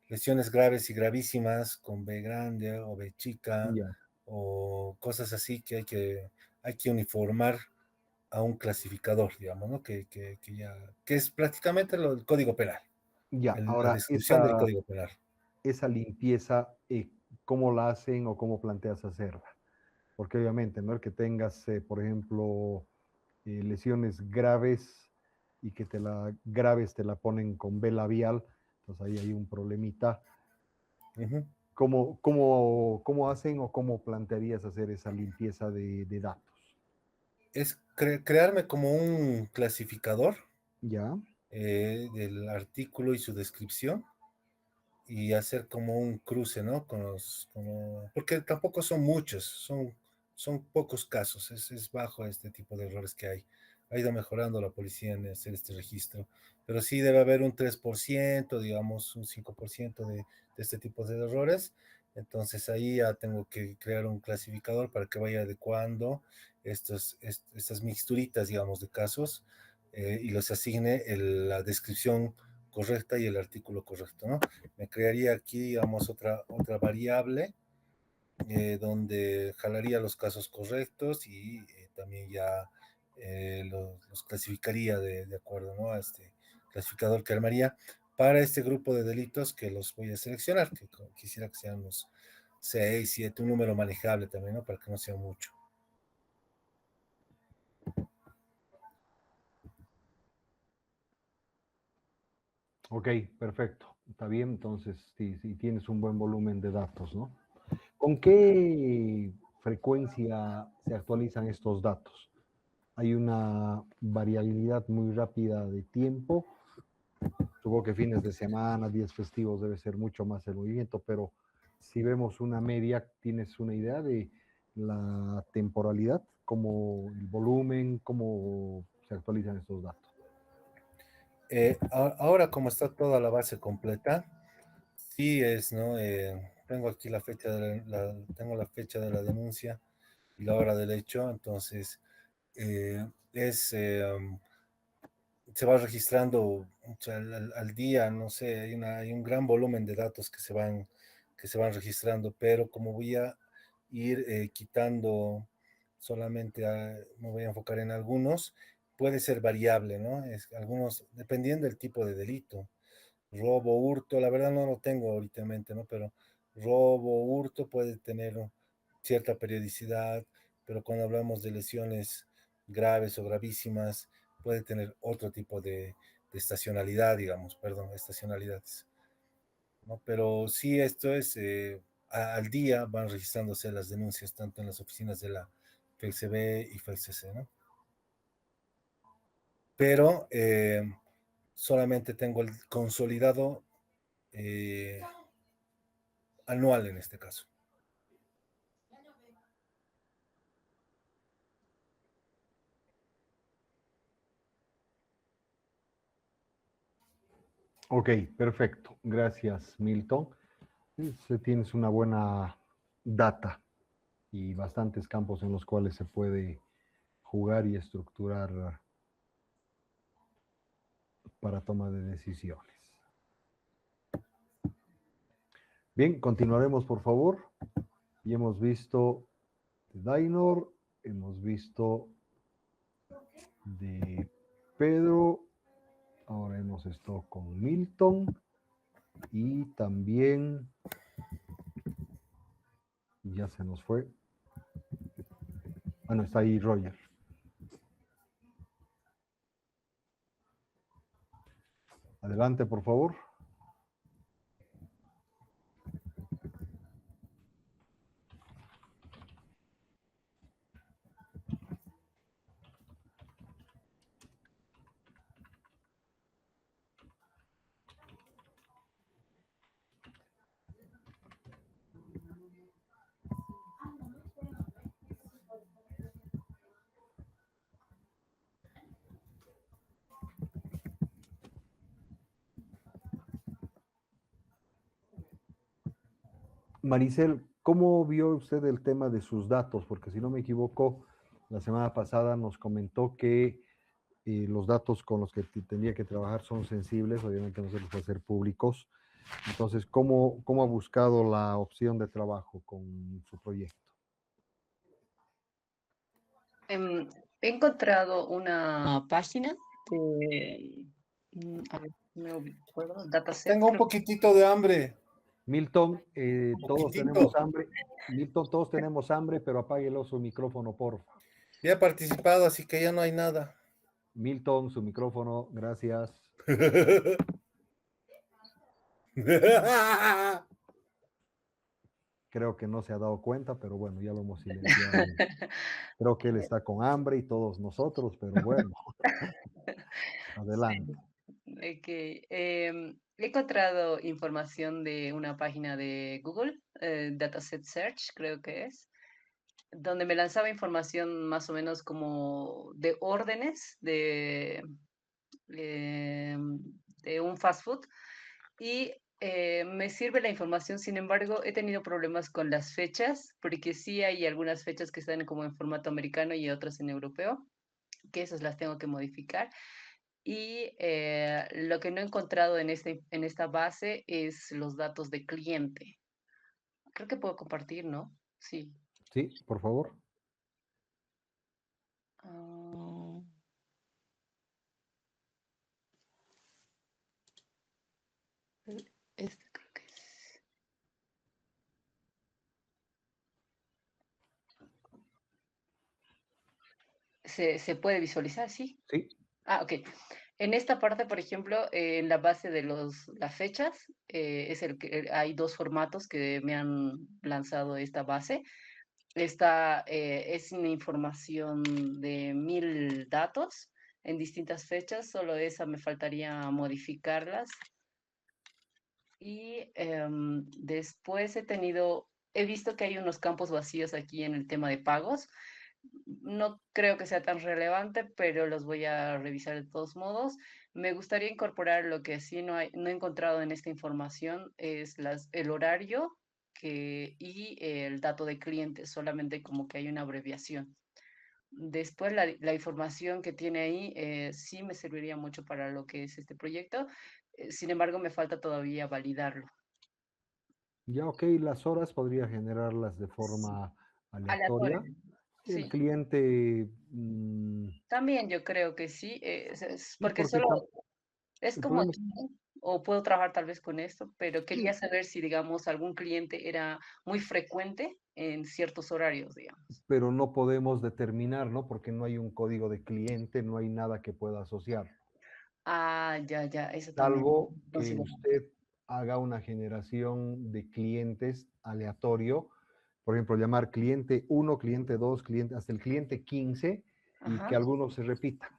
lesiones graves y gravísimas con B grande o B chica, o cosas así que hay que uniformar a un clasificador, digamos, ¿no? Que es prácticamente el Código Penal. Ya, La ahora descripción del Código Penal. Esa limpieza, ¿cómo la hacen o cómo planteas hacerla? Porque obviamente, ¿no? El que tengas, por ejemplo, lesiones graves y que graves te la ponen con B labial, entonces ahí hay un problemita. Ujú. ¿Cómo hacen o cómo plantearías hacer esa limpieza de datos? Es crearme como un clasificador ¿Ya? del artículo y su descripción y hacer como un cruce, ¿no? Porque tampoco son muchos, son pocos casos, es bajo este tipo de errores que hay. Ha ido mejorando la policía en hacer este registro, pero sí debe haber un 3%, digamos, un 5% de este tipo de errores. Entonces ahí ya tengo que crear un clasificador para que vaya adecuando estas mixturitas, digamos, de casos y los asigne la descripción correcta y el artículo correcto, ¿no? Me crearía aquí, digamos, otra variable donde jalaría los casos correctos y también ya los clasificaría de acuerdo, ¿no? A este clasificador que armaría para este grupo de delitos que los voy a seleccionar, que quisiera que sean unos 6, 7, un número manejable también, ¿no? Para que no sea mucho. Ok, perfecto. Está bien, entonces sí tienes un buen volumen de datos, ¿no? ¿Con qué frecuencia se actualizan estos datos? Hay una variabilidad muy rápida de tiempo. Supongo que fines de semana, días festivos debe ser mucho más el movimiento, pero si vemos una media, ¿tienes una idea de la temporalidad, como el volumen, cómo se actualizan estos datos? Ahora como está toda la base completa, sí es, ¿no? Tengo aquí la fecha tengo la fecha de la denuncia y la hora del hecho, entonces eh, es, se va registrando o sea, al día, no sé, hay un gran volumen de datos que se van registrando, pero como voy a ir quitando solamente, me voy a enfocar en algunos, puede ser variable, ¿no? Algunos, dependiendo del tipo de delito. Robo, hurto, la verdad no lo tengo ahorita en mente, ¿no? Pero robo, hurto puede tener cierta periodicidad, pero cuando hablamos de lesiones graves o gravísimas, puede tener otro tipo de estacionalidad, digamos, perdón, estacionalidades, ¿no? Pero sí, esto es, al día van registrándose las denuncias tanto en las oficinas de la FELCB y FELCC, ¿no? Pero solamente tengo el consolidado eh, anual en este caso. Ok, perfecto. Gracias, Milton. Tienes una buena data y bastantes campos en los cuales se puede jugar y estructurar para toma de decisiones. Bien, continuaremos, por favor. Y hemos visto de Dainor, hemos visto de Pedro, ahora hemos estado con Milton y también, ya se nos fue, bueno, está ahí Roger. Adelante, por favor. Maricel, ¿cómo vio usted el tema de sus datos? Porque si no me equivoco, la semana pasada nos comentó que los datos con los que tendría que trabajar son sensibles, obviamente no se los va a hacer públicos. Entonces, ¿cómo ha buscado la opción de trabajo con su proyecto? He encontrado una página de, a ver, Dataset, Tengo un creo. poquitito de hambre. Milton, Un todos poquitito. tenemos hambre. Milton, todos tenemos hambre, pero apáguelo su micrófono, porfa. Ya he participado, así que ya no hay nada. Milton, su micrófono, gracias. creo que no se ha dado cuenta, pero bueno, ya lo hemos silenciado. Creo que él está con hambre y todos nosotros, pero bueno, adelante. Ok, he encontrado información de una página de Google, Dataset Search, creo que es, donde me lanzaba información más o menos como de órdenes eh, de un fast food y me sirve la información. Sin embargo, he tenido problemas con las fechas, porque sí hay algunas fechas que están como en formato americano y otras en europeo, que esas las tengo que modificar. Y lo que no he encontrado en esta base es los datos de cliente. Creo que puedo compartir, ¿no? Sí. Sí, por favor. Ah, este creo que es. ¿Se puede visualizar? Sí. Sí, Ah, ok. En esta parte, por ejemplo, en la base de las fechas, hay dos formatos que me han lanzado esta base. Esta es una información de 1000 datos en distintas fechas, solo esa me faltaría modificarlas. Y después he visto que hay unos campos vacíos aquí en el tema de pagos. No creo que sea tan relevante, pero los voy a revisar de todos modos. Me gustaría incorporar lo que sí no he encontrado en esta información, es el horario y el dato de cliente, solamente como que hay una abreviación. Después la información que tiene ahí sí me serviría mucho para lo que es este proyecto. Sin embargo, me falta todavía validarlo. ya ok, las horas podría generarlas de Sí, forma aleatoria. aleatorio. El Sí, cliente, también yo creo que sí, sí, porque porque solo es el como problema es, aquí, ¿no? O puedo trabajar tal vez con esto, pero quería sí, saber si, digamos, algún cliente era muy frecuente en ciertos horarios, digamos. pero no podemos determinar, ¿no? Porque no hay un código de cliente, no hay nada que pueda asociar, Ah, ya, eso también. salvo que Considero. usted haga una generación de clientes aleatorio, por ejemplo, llamar cliente uno, cliente 2, cliente, hasta el cliente 15 y Ajá. que algunos se repitan.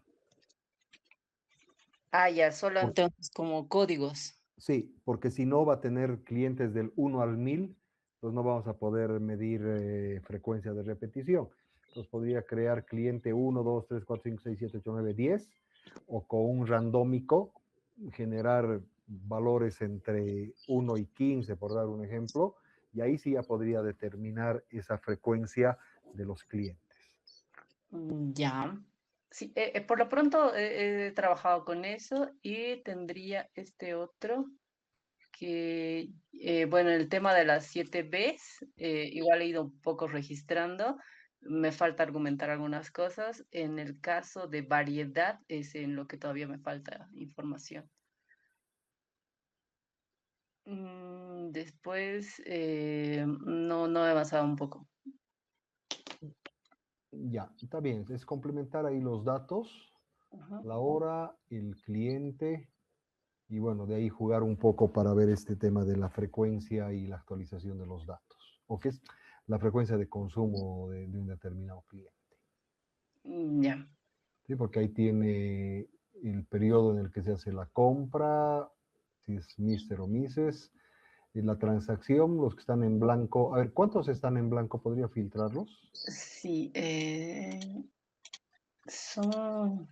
Ah, ya, solo Por- entonces como códigos. sí, porque si no va a tener clientes del 1 al 1000, pues no vamos a poder medir frecuencia de repetición. Entonces podría crear cliente 1, 2, 3, 4, 5, 6, 7, 8, 9, 10, o con un randómico generar valores entre 1 y 15, por dar un ejemplo, y ahí sí ya podría determinar esa frecuencia de los clientes. Ya. Sí, por lo pronto he trabajado con eso y tendría este otro que, bueno, el tema de las 7 Bs, igual he ido un poco registrando, me falta argumentar algunas cosas. En el caso de variedad es en lo que todavía me falta información. Después, no he avanzado un poco. Ya, está bien, es complementar ahí los datos, Ajá. la hora, el cliente, y bueno, de ahí jugar un poco para ver este tema de la frecuencia y la actualización de los datos, o qué es la frecuencia de consumo de un determinado cliente. Ya. ¿Sí? Porque ahí tiene el periodo en el que se hace la compra, si es Mr. o Mrs., y la transacción, los que están en blanco. A ver, ¿cuántos están en blanco? ¿Podría filtrarlos? Sí, son,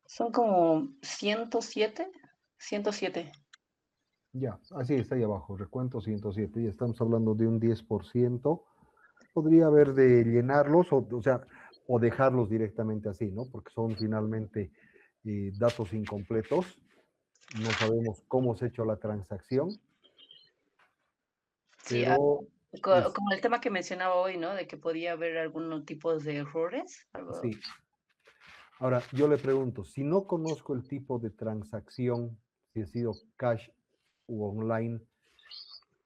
son como 107. Ya, así está ahí abajo, recuento 107, y estamos hablando de un 10%. Podría haber de llenarlos, o sea, o dejarlos directamente así, ¿no? Porque son finalmente datos incompletos. No sabemos cómo se ha hecho la transacción, Sí, pero es, como el tema que mencionaba hoy, ¿no? De que podía haber algún tipo de errores. sí. Ahora, yo le pregunto, si no conozco el tipo de transacción, si ha sido cash u online,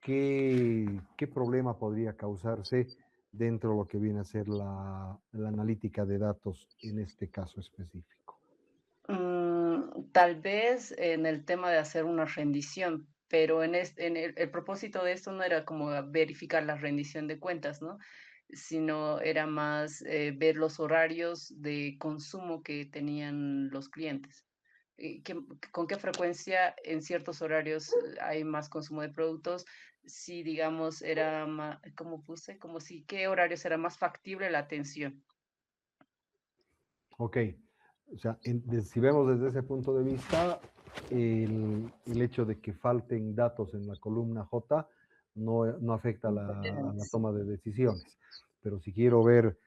¿qué problema podría causarse dentro de lo que viene a ser la analítica de datos en este caso específico? Tal vez en el tema de hacer una rendición, pero en el propósito de esto no era como verificar la rendición de cuentas, ¿no? Sino era más ver los horarios de consumo que tenían los clientes. ¿Con qué frecuencia en ciertos horarios hay más consumo de productos? Si, digamos, era más, como puse, como si, ¿qué horarios era más factible la atención? Ok, o sea, si vemos desde ese punto de vista, el hecho de que falten datos en la columna J no afecta a la toma de decisiones, pero si quiero ver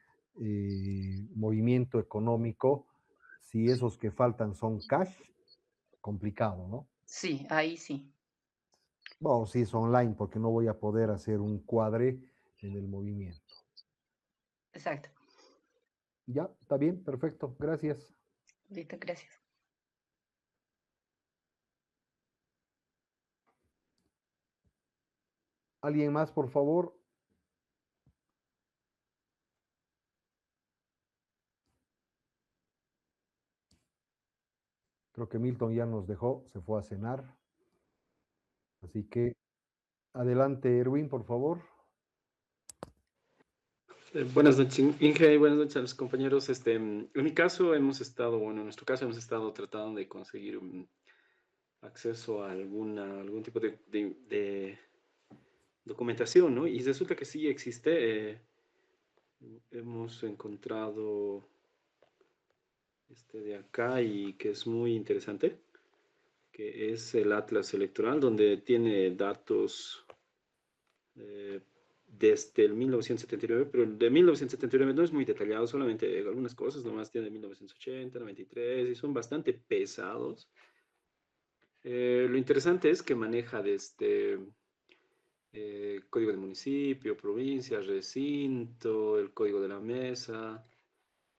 movimiento económico, si esos que faltan son cash, complicado, ¿no? Sí, ahí sí. Bueno, si es online, porque no voy a poder hacer un cuadre en el movimiento. Exacto. Ya, está bien, perfecto, gracias. Listo, gracias. ¿Alguien más, por favor? Creo que Milton ya nos dejó, se fue a cenar. Así que adelante, Erwin, por favor. Buenas noches, Inge, y buenas noches a los compañeros. En mi caso hemos estado, bueno, en nuestro caso hemos estado tratando de conseguir acceso a algún tipo de documentación, ¿no? Y resulta que sí existe. Hemos encontrado este de acá y que es muy interesante, que es el Atlas Electoral, donde tiene datos eh, desde el 1979, pero el de 1979 no es muy detallado, solamente algunas cosas, nomás tiene 1980, 93, y son bastante pesados. Lo interesante es que maneja desde código de municipio, provincia, recinto, el código de la mesa,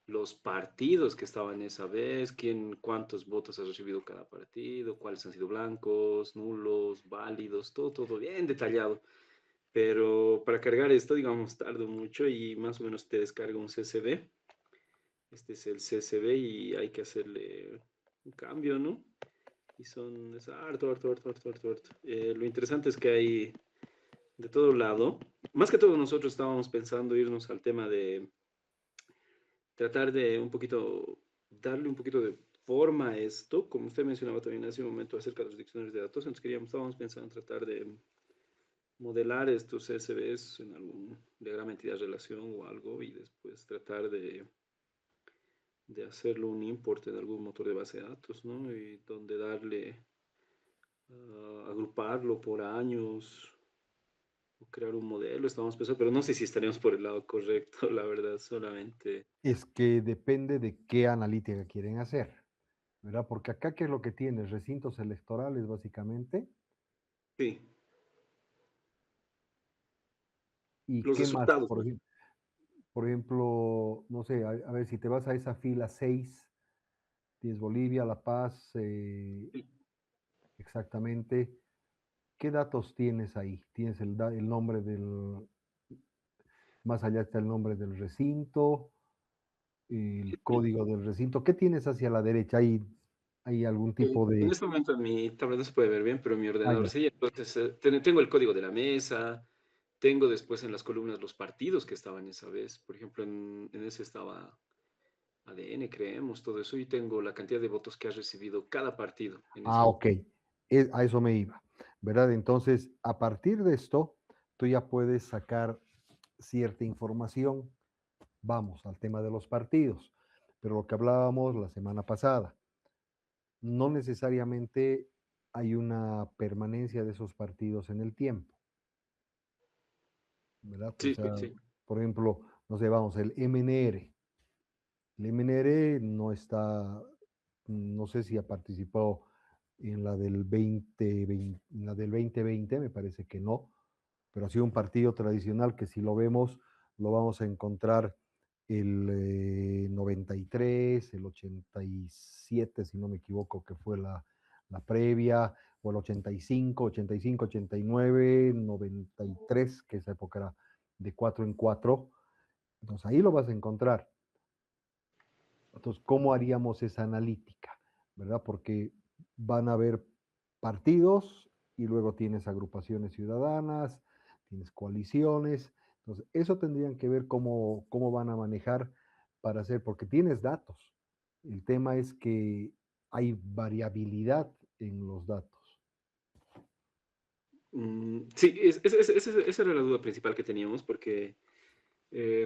los partidos que estaban esa vez, cuántos votos ha recibido cada partido, cuáles han sido blancos, nulos, válidos, todo bien detallado. Pero para cargar esto, digamos, tarda mucho y más o menos te descarga un CSV. Este es el CSV y hay que hacerle un cambio, ¿no? Y es harto. Lo interesante es que hay de todo lado. Más que todo nosotros estábamos pensando irnos al tema de tratar de darle un poquito de forma a esto, como usted mencionaba también hace un momento acerca de los diccionarios de datos, entonces estábamos pensando en tratar de modelar estos CSVs en algún diagrama entidad-relación o algo y después tratar de hacerlo un import en algún motor de base de datos, ¿no? Y donde agruparlo por años o crear un modelo, estamos pensando, pero no sé si estaríamos por el lado correcto, la verdad, solamente. Es que depende de qué analítica quieren hacer, ¿verdad? Porque acá, ¿qué es lo que tienes? Recintos electorales, básicamente. Sí, ¿Y los qué más? resultados, ¿no? Por ejemplo, no sé, a ver, si te vas a esa fila 6, tienes Bolivia, La Paz, Sí. exactamente. ¿Qué datos tienes ahí? Tienes el nombre más allá está el nombre del recinto, el código del recinto. ¿Qué tienes hacia la derecha? ¿Hay algún tipo En de... este momento en mi tablet no se puede ver bien, pero en mi Ah, ordenador ya. sí. Entonces, tengo el código de la mesa, tengo después en las columnas los partidos que estaban esa vez. Por ejemplo, en ese estaba ADN, creemos, todo eso, y tengo la cantidad de votos que ha recibido cada partido en ese Ah, momento. ok. A eso me iba, ¿verdad? Entonces, a partir de esto, tú ya puedes sacar cierta información. Vamos al tema de los partidos, pero lo que hablábamos la semana pasada, no necesariamente hay una permanencia de esos partidos en el tiempo, ¿verdad? O Sí, sea, sí. por ejemplo, no sé, vamos, el MNR. El MNR no está, no sé si ha participado en la del 2020, en la del 2020, me parece que no, pero ha sido un partido tradicional que si lo vemos, lo vamos a encontrar el 93, el 87, si no me equivoco, que fue la previa, o el 85, 85, 89, 93, que esa época era de 4 en 4. Entonces ahí lo vas a encontrar. Entonces, ¿cómo haríamos esa analítica? ¿Verdad? Porque van a haber partidos y luego tienes agrupaciones ciudadanas, tienes coaliciones. Entonces, eso tendrían que ver cómo van a manejar para hacer, porque tienes datos. El tema es que hay variabilidad en los datos. Sí, esa era la duda principal que teníamos, porque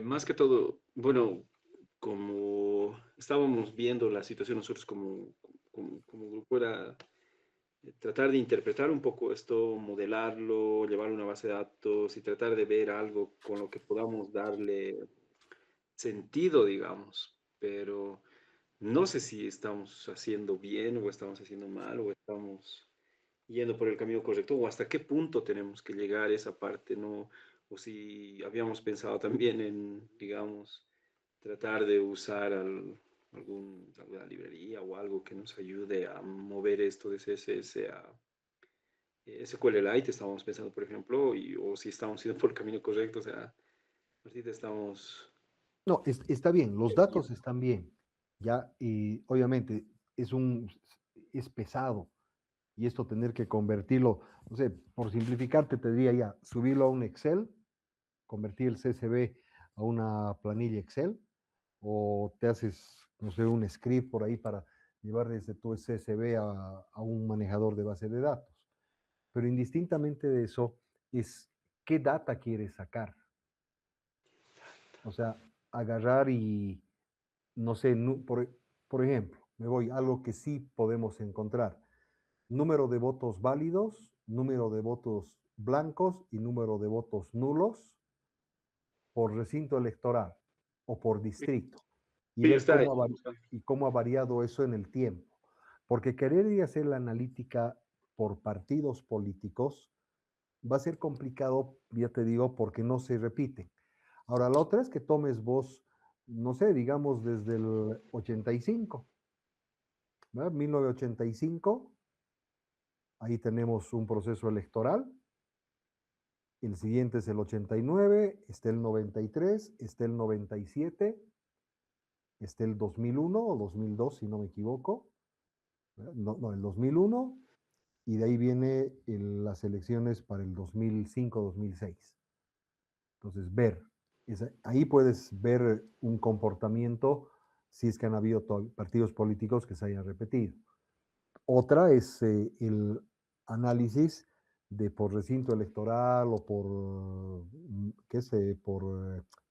más que todo, bueno, como estábamos viendo la situación nosotros como grupo, era tratar de interpretar un poco esto, modelarlo, llevarlo a una base de datos y tratar de ver algo con lo que podamos darle sentido, digamos, pero no sé si estamos haciendo bien o estamos haciendo mal o estamos yendo por el camino correcto o hasta qué punto tenemos que llegar a esa parte, ¿no? O si habíamos pensado también en, digamos, tratar de usar alguna librería o algo que nos ayude a mover esto de CSS a SQLite, estábamos pensando, por ejemplo, o si estamos yendo por el camino correcto, o sea, ahorita estamos... No, está bien, los datos están bien, ya, y obviamente es pesado, y esto tener que convertirlo, no sé, por simplificarte, te diría ya, subirlo a un Excel, convertir el CSV a una planilla Excel, o te haces, no sé, un script por ahí para llevar desde tu CSV a un manejador de base de datos. Pero indistintamente de eso, es qué data quieres sacar. O sea, agarrar y, no sé, por ejemplo, me voy a algo que sí podemos encontrar. Número de votos válidos, número de votos blancos y número de votos nulos por recinto electoral o por distrito y Sí, ver está ahí. cómo ha variado eso en el tiempo. Porque querer ir a hacer la analítica por partidos políticos va a ser complicado, ya te digo, porque no se repiten. Ahora, la otra es que tomes vos, no sé, digamos desde el 85, ¿verdad? 1985, ahí tenemos un proceso electoral. El siguiente es el 89, está el 93, está el 97, está el 2001 o 2002, si no me equivoco. No, el 2001, y de ahí viene las elecciones para el 2005-2006. Entonces, ahí puedes ver un comportamiento si es que han habido partidos políticos que se hayan repetido. Otra es el análisis de por recinto electoral o por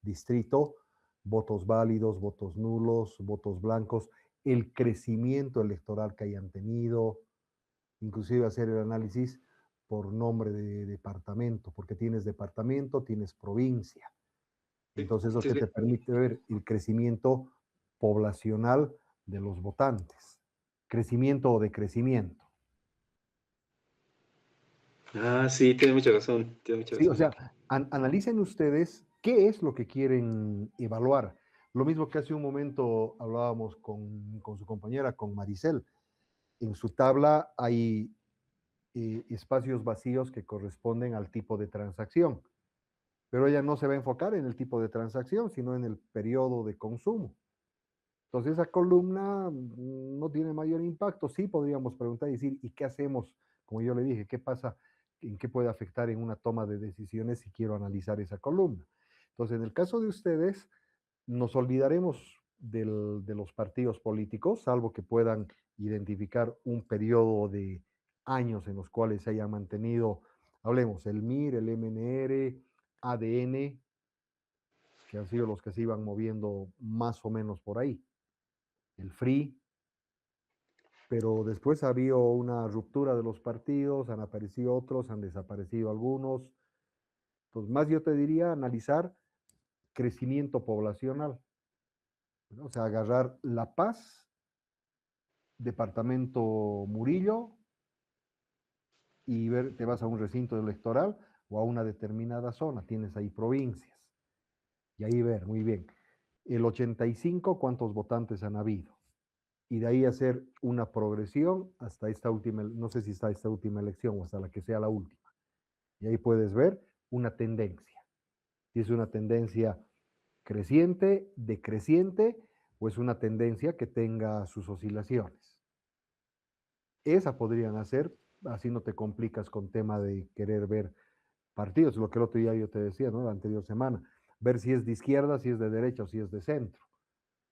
distrito, votos válidos, votos nulos, votos blancos, el crecimiento electoral que hayan tenido, inclusive hacer el análisis por nombre de departamento, porque tienes departamento, tienes provincia. Entonces, eso que te permite ver el crecimiento poblacional de los votantes, crecimiento o decrecimiento. Ah, sí, tiene mucha razón, tiene mucha Sí, o razón. sea, analicen ustedes qué es lo que quieren evaluar. Lo mismo que hace un momento hablábamos con su compañera, con Maricel. En su tabla hay espacios vacíos que corresponden al tipo de transacción, pero ella no se va a enfocar en el tipo de transacción, sino en el periodo de consumo. Entonces, esa columna no tiene mayor impacto. Sí podríamos preguntar y decir, ¿y qué hacemos? Como yo le dije, ¿qué pasa? ¿En qué puede afectar en una toma de decisiones si quiero analizar esa columna? Entonces, en el caso de ustedes, nos olvidaremos de los partidos políticos, salvo que puedan identificar un periodo de años en los cuales se hayan mantenido, hablemos, el MIR, el MNR, ADN, que han sido los que se iban moviendo más o menos por ahí, el FRI, pero después ha habido una ruptura de los partidos, han aparecido otros, han desaparecido algunos. Entonces, más yo te diría analizar crecimiento poblacional, ¿no? O sea, agarrar La Paz, departamento Murillo, y ver, te vas a un recinto electoral o a una determinada zona, tienes ahí provincias, y ahí ver, muy bien, el 85, ¿cuántos votantes han habido? Y de ahí hacer una progresión hasta esta última, no sé si está esta última elección o hasta la que sea la última. Y ahí puedes ver una tendencia. Si es una tendencia creciente, decreciente, o es una tendencia que tenga sus oscilaciones. Esa podrían hacer así no te complicas con tema de querer ver partidos, lo que el otro día yo te decía, ¿no? La anterior semana, ver si es de izquierda, si es de derecha o si es de centro.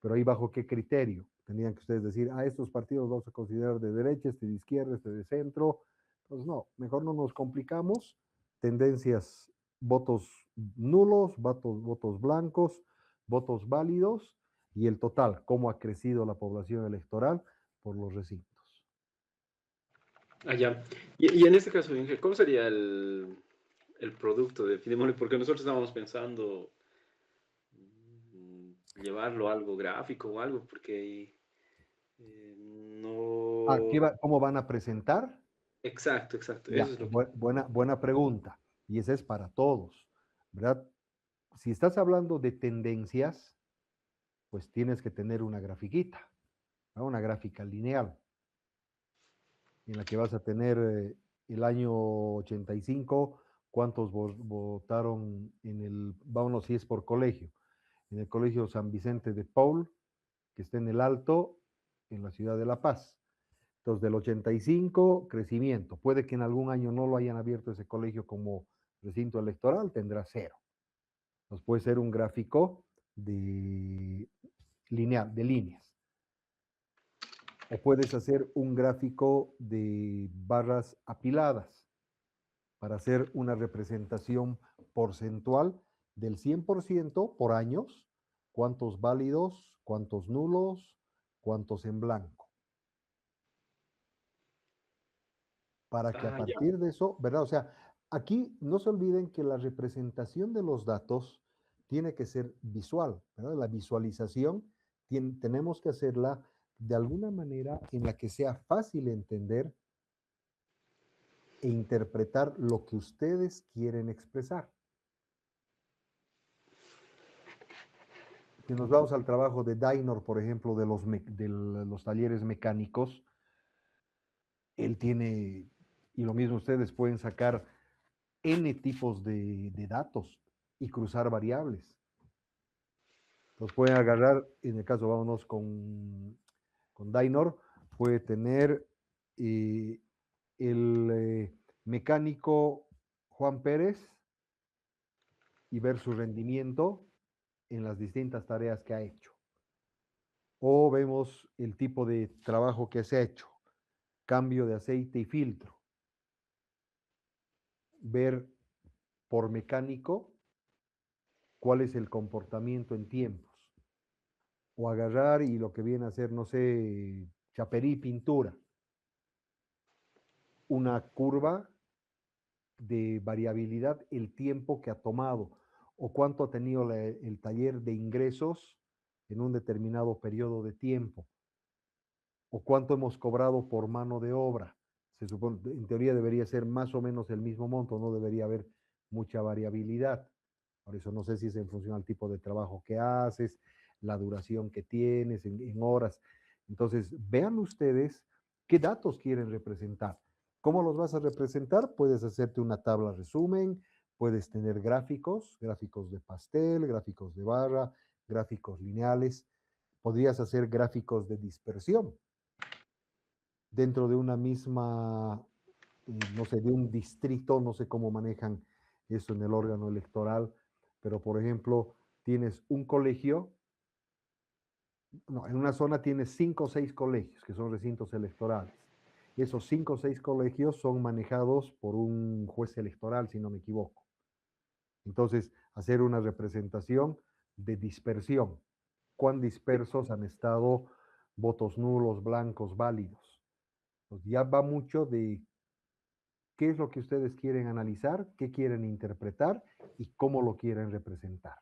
Pero ahí bajo qué criterio. Tendrían que ustedes decir, estos partidos vamos a considerar de derecha, este de izquierda, este de centro. Pues no, mejor no nos complicamos. Tendencias, votos nulos, votos blancos, votos válidos y el total, cómo ha crecido la población electoral por los recintos. Ya. Y en este caso, Inge, ¿cómo sería el producto de Fidemone? Porque nosotros estábamos pensando llevarlo a algo gráfico o algo, porque no... ¿Cómo van a presentar? Exacto, exacto. Ya, Eso es lo que... buena pregunta. Y esa es para todos, ¿verdad? Si estás hablando de tendencias, pues tienes que tener una grafiquita, ¿no? Una gráfica lineal, en la que vas a tener el año 85, cuántos votaron vámonos si es por colegio, en el colegio San Vicente de Paul, que está en el Alto, en la ciudad de La Paz. Entonces, del 85, crecimiento. Puede que en algún año no lo hayan abierto ese colegio como recinto electoral, tendrá 0. Entonces, puede ser un gráfico lineal, de líneas. O puedes hacer un gráfico de barras apiladas para hacer una representación porcentual del 100% por años, cuántos válidos, cuántos nulos, cuántos en blanco. Para que a partir de eso, ¿verdad? O sea, aquí no se olviden que la representación de los datos tiene que ser visual, ¿verdad? La visualización tenemos que hacerla de alguna manera en la que sea fácil entender e interpretar lo que ustedes quieren expresar. Si nos vamos al trabajo de Dainor, por ejemplo, de los talleres mecánicos, él tiene, y lo mismo ustedes pueden sacar N tipos de datos y cruzar variables. Entonces pueden agarrar, en el caso vámonos con Dainor, puede tener el mecánico Juan Pérez y ver su rendimiento en las distintas tareas que ha hecho. O vemos el tipo de trabajo que se ha hecho, cambio de aceite y filtro. Ver por mecánico cuál es el comportamiento en tiempos. O agarrar y lo que viene a ser, no sé, chaperí, pintura. Una curva de variabilidad, el tiempo que ha tomado o cuánto ha tenido el taller de ingresos en un determinado periodo de tiempo o cuánto hemos cobrado por mano de obra. Se supone, en teoría debería ser más o menos el mismo monto, no debería haber mucha variabilidad. Por eso no sé si es en función al tipo de trabajo que haces, la duración que tienes en horas. Entonces, vean ustedes qué datos quieren representar. ¿Cómo los vas a representar? Puedes hacerte una tabla resumen, puedes tener gráficos de pastel, gráficos de barra, gráficos lineales. Podrías hacer gráficos de dispersión dentro de una misma, no sé, de un distrito, no sé cómo manejan eso en el órgano electoral, pero por ejemplo, tienes un colegio, no, en una zona tienes 5 o 6 colegios que son recintos electorales. Esos 5 o 6 colegios son manejados por un juez electoral, si no me equivoco. Entonces, hacer una representación de dispersión. ¿Cuán dispersos han estado votos nulos, blancos, válidos? Pues ya va mucho de qué es lo que ustedes quieren analizar, qué quieren interpretar y cómo lo quieren representar.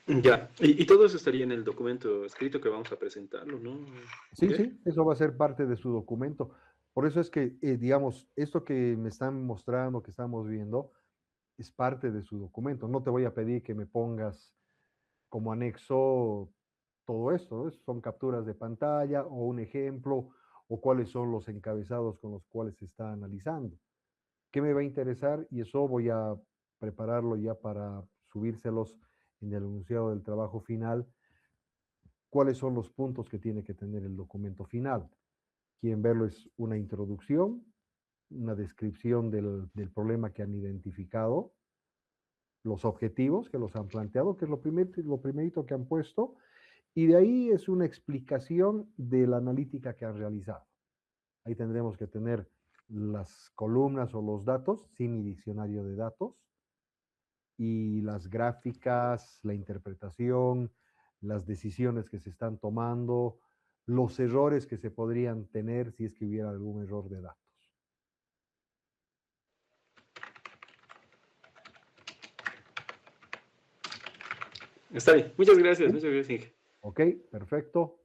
Ya, y todo eso estaría en el documento escrito que vamos a presentarlo, ¿no? Sí, sí, eso va a ser parte de su documento. Por eso es que, digamos, esto que me están mostrando, que estamos viendo, es parte de su documento. No te voy a pedir que me pongas como anexo todo esto, ¿no? Son capturas de pantalla o un ejemplo o cuáles son los encabezados con los cuales se está analizando. ¿Qué me va a interesar? Y eso voy a prepararlo ya para subírselos en el enunciado del trabajo final. cuáles son los puntos que tiene que tener el documento final. Quieren verlo es una introducción, una descripción del problema que han identificado, los objetivos que los han planteado, que es lo primerito que han puesto, y de ahí es una explicación de la analítica que han realizado. Ahí tendremos que tener las columnas o los datos, sin mi diccionario de datos, y las gráficas, la interpretación, las decisiones que se están tomando, los errores que se podrían tener si es que hubiera algún error de datos. Está bien. Muchas gracias. Muchas gracias, Inge. Ok, perfecto.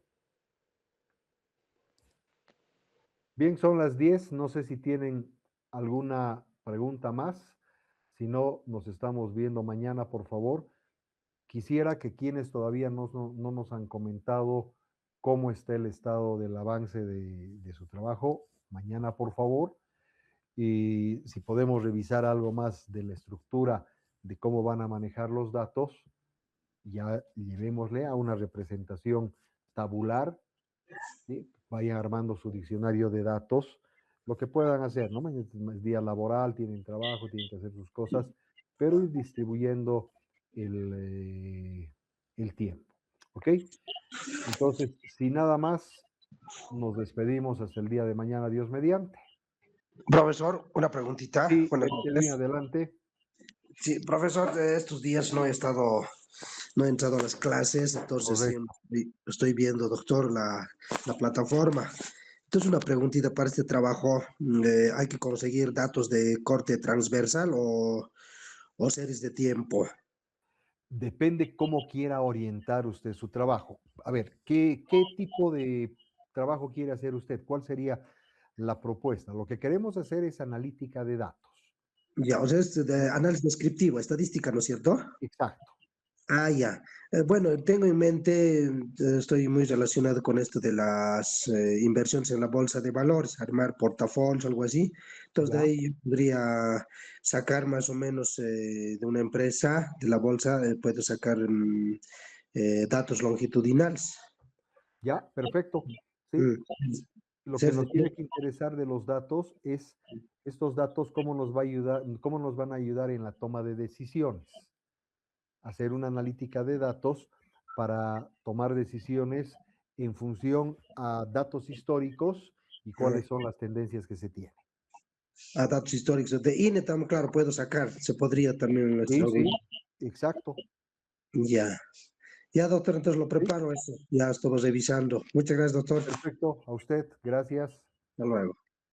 Bien, son las 10. No sé si tienen alguna pregunta más. Si no, nos estamos viendo mañana, por favor. Quisiera que quienes todavía no nos han comentado cómo está el estado del avance de su trabajo, mañana, por favor. Y si podemos revisar algo más de la estructura de cómo van a manejar los datos, ya llevémosle a una representación tabular, ¿sí? Vayan armando su diccionario de datos, lo que puedan hacer, ¿no? Mañana es día laboral, tienen trabajo, tienen que hacer sus cosas, pero ir distribuyendo el tiempo, ¿ok? Entonces, sin nada más, nos despedimos hasta el día de mañana, Dios mediante. Profesor, una preguntita. Sí, Buenas en noches. adelante. Sí, profesor, estos días no he entrado a las clases, entonces Correcto. estoy viendo, doctor, la plataforma. Entonces, una preguntita para este trabajo, ¿hay que conseguir datos de corte transversal o series de tiempo? Depende cómo quiera orientar usted su trabajo. A ver, ¿qué tipo de trabajo quiere hacer usted? ¿Cuál sería la propuesta? Lo que queremos hacer es analítica de datos. Ya, o sea, es de análisis descriptivo, estadística, ¿no es cierto? Exacto. Ah, ya. Bueno, tengo en mente, estoy muy relacionado con esto de las inversiones en la bolsa de valores, armar portafolios, algo así. Entonces, de Ya. ahí yo podría sacar más o menos de una empresa, de la bolsa, puedo sacar datos longitudinales. Ya, perfecto. Sí. Mm. Lo que Ser- nos tiene que interesar de los datos es estos datos, cómo nos va a ayudar, cómo nos van a ayudar en la toma de decisiones. Hacer una analítica de datos para tomar decisiones en función a datos históricos y cuáles son las tendencias que se tienen. A datos históricos. De INE también, claro, puedo sacar. Se podría también. Sí, sí, exacto. Ya. Ya, doctor, entonces lo preparo eso. Ya estuve revisando. Muchas gracias, doctor. Perfecto, a usted, gracias. Hasta luego.